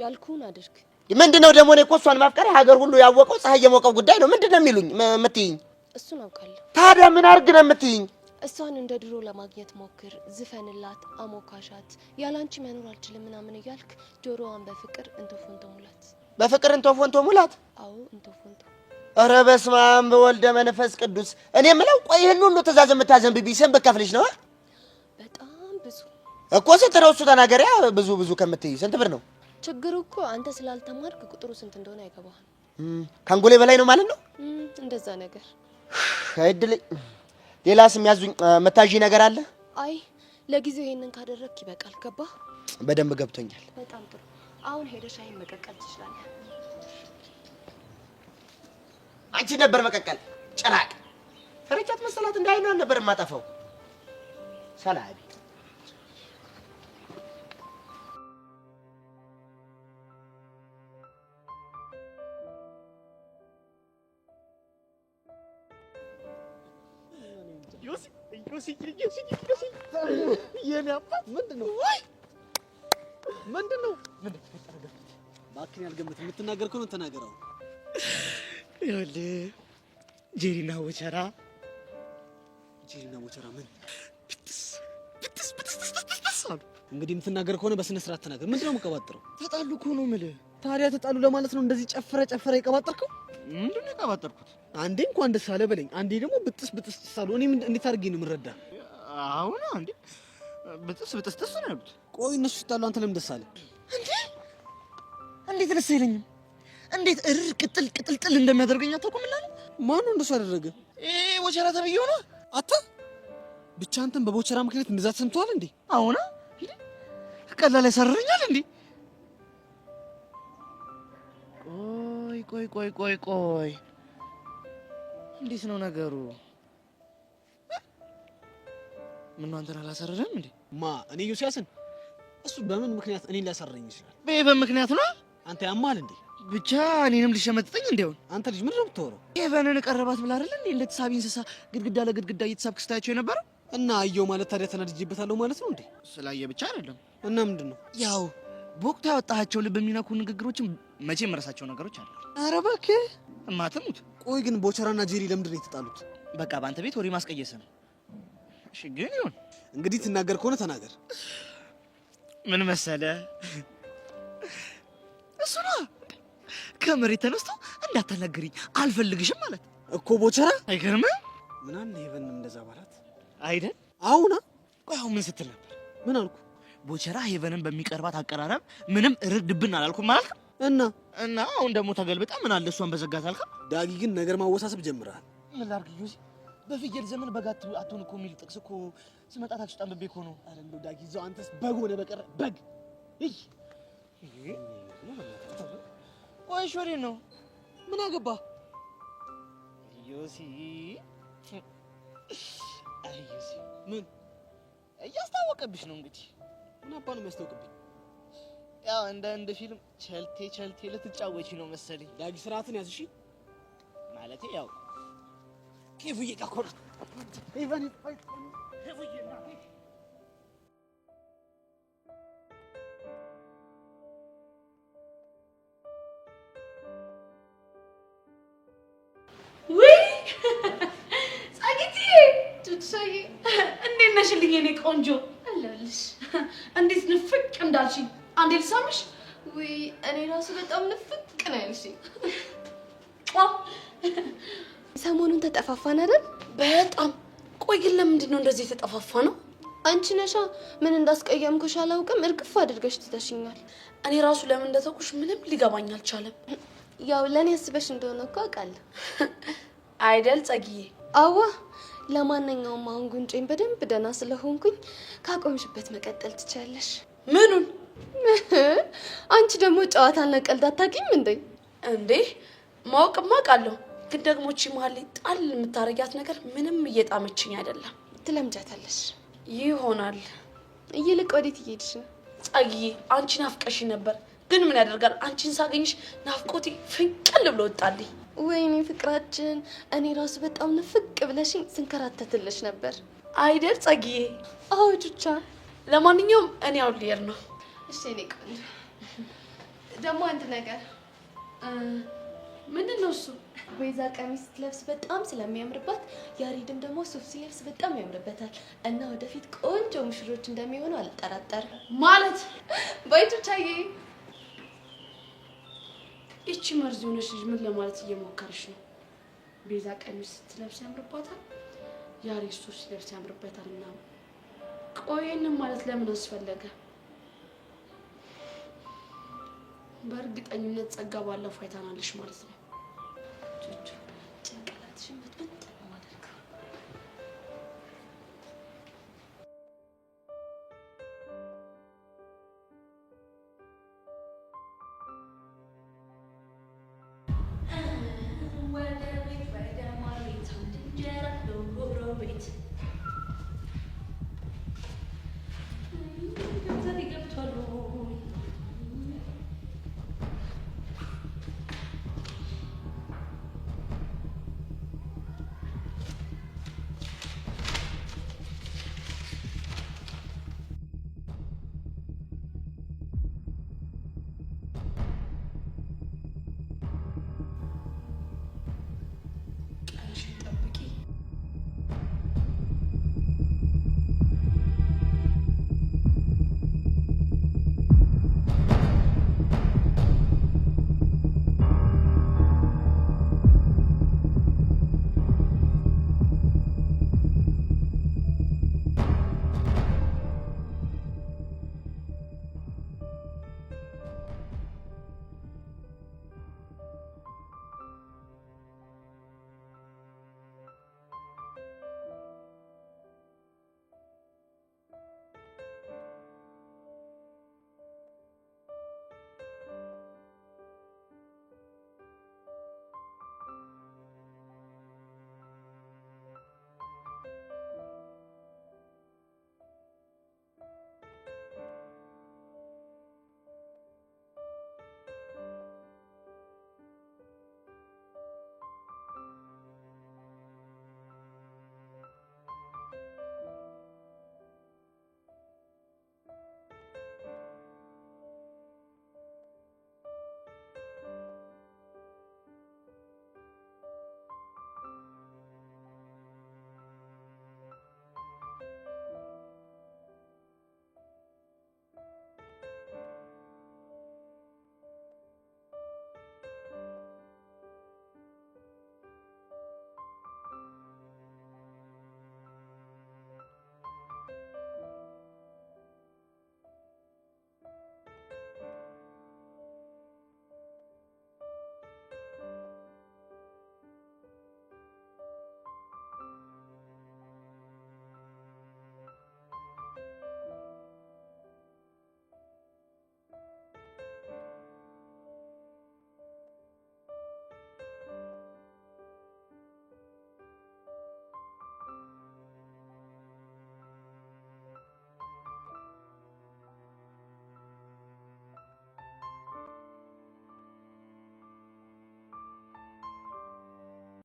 ያልኩህን አድርግ። ምንድነው ደግሞ? እኔ እኮ እሷን ማፍቀር ሀገር ሁሉ ያወቀው ፀሐይ የሞቀው ጉዳይ ነው። ምንድነው የሚሉኝ የምትይኝ? እሱን አውቃለሁ። ታዲያ ምን አድርግ ነው የምትይኝ? እሷን እንደ ድሮ ለማግኘት ሞክር፣ ዝፈንላት፣ አሞካሻት፣ ያላንቺ መኖር አልችልም ምናምን እያልክ ጆሮዋን በፍቅር እንቶፎንቶ ሙላት። በፍቅር እንቶፎንቶ ሙላት? አዎ እንቶፎንቶ። ኧረ በስመ አብ በወልደ መንፈስ ቅዱስ። እኔ የምለው ቆይ ይህን ሁሉ ትእዛዝ የምታዘንብብኝ ስንት ብከፍልሽ ነው? በጣም ብዙ እኮ። ስንት ነው እሱ ተናገሪያ። ብዙ ከምትይ ስንት ብር ነው? ችግሩ እኮ አንተ ስላልተማርክ ቁጥሩ ስንት እንደሆነ አይገባህም። ከአንጎሌ በላይ ነው ማለት ነው? እንደዛ ነገር አይድል። ሌላስ የሚያዙኝ መታዥ ነገር አለ? አይ ለጊዜው ይሄንን ካደረግክ ይበቃል። ገባህ? በደንብ ገብቶኛል። በጣም ጥሩ። አሁን ሄደሽ ሻይን መቀቀል ትችላለህ። አንቺ ነበር መቀቀል ጭራቅ። ፈረቻት መሰላት እንዳይነው ነበር የማጠፋው። ሰላቢ የኔ አባት ምንድነው? እባክህን ያልገምት የምትናገር ከሆነ ተናገረው። ይኸውልህ ጄሪና ቦቸራ ምን ብትስ አሉ። እንግዲህ የምትናገር ከሆነ በስነ ስርዓት ተናገር። ምንድነው የምቀባጥረው? ተጣሉ እኮ ነው የምልህ። ታዲያ ተጣሉ ለማለት ነው እንደዚህ ጨፈረ የቀባጠርከው? ምንድነው የቀባጠርኩት? አንዴ እንኳን ደስ አለ በለኝ። አንዴ ደግሞ ብጥስ አሉ። እኔ እንዴት አድርጌ ነው የምረዳ? አሁን አንዴ ብጥስ ነው ያሉት። ቆይ እነሱ ሲጣሉ አንተ ለምን ደስ አለ እንዴ? እንዴት ደስ አይለኝም? እንዴት ቅጥል እንደሚያደርገኝ አታውቅም? ማን ነው እንደሱ ያደረገ? ቦቸራ ተብዬው ነው። አታ ብቻ አንተም በቦቸራ ምክንያት እንደዛ ተሰምቷል እንዴ? አሁን ቀላል ያሳርረኛል እንዴ? ቆይ እንዴት ነው ነገሩ? ምን አንተን አላሳረረም እንዴ? እኔ ዮሲያስን እሱ በምን ምክንያት እኔን ሊያሳረኝ ይችላል? በምክንያት ነው። አንተ ያማል እንዴ? ብቻ እኔንም ልሸመጥጠኝ እንደው አንተ ልጅ ምንድን ነው የምትወረው? ኤቨንን ቀረባት ብላ አይደል እንዴ እንደ ተሳቢ እንስሳ ግድግዳ ለግድግዳ እየተሳብክ ስታያቸው የነበረው? እና አየው ማለት ታዲያ ተናድጄበታለሁ ማለት ነው እንዴ? ስላየ ብቻ አይደለም። እና ምንድነው? ያው በወቅቱ ያወጣቸው ልብ የሚነኩ ንግግሮችን መቼ መረሳቸው ነገሮች አሉ። ኧረ እባክህ እማትሙት። ቆይ ግን ቦቸራና ጄሪ ለምንድን ነው የተጣሉት? በቃ በአንተ ቤት ወሬ ማስቀየስ ነው። እሺ ግን ይሁን እንግዲህ ትናገር ከሆነ ተናገር። ምን መሰለ እሱ ነው ከመሬት ተነስቶ እንዳታናገሪኝ አልፈልግሽም ማለት እኮ ቦቸራ። አይገርምም? ምን አለ ሄቨንም እንደዛ ባላት አይደል? አሁን ቆይ አሁን ምን ስትል ነበር? ምን አልኩ? ቦቸራ ሄቨንን በሚቀርባት አቀራረብ ምንም እርድብን አላልኩም ማለት እና አሁን ደግሞ ተገልብጣ ምን አለ እሷን በዘጋት አልካ። ዳጊ ግን ነገር ማወሳሰብ ጀምረሃል። ምን ላድርግ ዩሲ? በፍየል ዘመን በጋት አትሆን እኮ የሚል ጥቅስ እኮ ስመጣ ታች ጠምቤ እኮ ነው። አረ እንደው ዳጊ እዛው አንተስ በግ ሆነ በቀረ በግ እይ ቆይ ሾሪ ነው ምን አገባ ዩሲ? አይ ዩሲ ምን እያስታወቀብሽ ነው እንግዲህ? ምን አባ ነው የሚያስታውቅብኝ? ያው እንደ ፊልም ቸልቴ ልትጫወቺ ነው መሰለኝ። ዳጊ ስርዓትን ያዝ እሺ። ማለቴ ያው ኬፉዬ ጋር ኮራ ኢቫን ኬፉዬ ና ውይ ጻጊቲ ቱትሳይ እንዴት ነሽልኝ የኔ ቆንጆ? አለሁልሽ። እንዴት ንፍቅ እንዳልሽኝ አንዴ ልሳምሽ? ውይ እኔ ራሱ በጣም ንፍቅ ነው ያልሽኝ። ሰሞኑን ተጠፋፋን አይደል? በጣም ቆይ፣ ግን ለምንድን ነው እንደዚህ የተጠፋፋ ነው? አንቺ ነሻ ምን እንዳስቀየምኩሽ አላውቅም፣ እርግፍ አድርገሽ ትተሽኛል። እኔ ራሱ ለምን እንደተኩሽ ምንም ሊገባኝ አልቻለም። ያው ለኔ አስበሽ እንደሆነ እኮ አውቃለሁ አይደል ጸጊዬ? አዋ ለማንኛውም አሁን ጉንጬን በደንብ ደህና ስለሆንኩኝ ካቆምሽበት መቀጠል ትችያለሽ። ምኑን? አንቺ ደግሞ ጨዋታና ቀልድ አታውቂም እንዴ? ማወቅማ አውቃለሁ፣ ግን ደግሞ እቺ መሀል ላይ ጣል የምታረጊያት ነገር ምንም እየጣመችኝ አይደለም። ትለምጃታለሽ ይሆናል። ይልቅ ወዴት እየሄድሽ ነው? ጸጊዬ አንቺ ናፍቀሽ ነበር፣ ግን ምን ያደርጋል አንቺን ሳገኝሽ ናፍቆቴ ፍንቅል ብሎ ወጣልኝ። ወይኔ ፍቅራችን፣ እኔ ራሱ በጣም ንፍቅ ብለሽኝ ስንከራተትልሽ ነበር አይደል ጸጊዬ? አዎ ቹቻ። ለማንኛውም እኔ አሁን ልሄድ ነው። እሺ እኔ ቆንጆ፣ ደግሞ አንድ ነገር። ምንድን ነው እሱ? ቤዛ ቀሚስ ስትለብስ በጣም ስለሚያምርባት ያሬድም ደግሞ ሱፍ ሲለብስ በጣም ያምርበታል እና ወደፊት ቆንጆ ሙሽሮች እንደሚሆኑ አልጠራጠርም። ማለት ባይቱቻዬ፣ እቺ መርዝ የሆነች ልጅ ምን ለማለት እየሞከረች ነው? ቤዛ ቀሚስ ስትለብስ ያምርባታል፣ ያሬድ ሱፍ ሲለብስ ያምርበታል እና ቆይንም ማለት ለምን አስፈለገ? በእርግጠኝነት ጸጋ ባለፈው አይታናለሽ ማለት ነው። ጭንቅላትሽን በጥብጥ ነው የማደርገው። ወደ ቤት ወደ ማር ቤት እንጀራ ዶሮ ቤት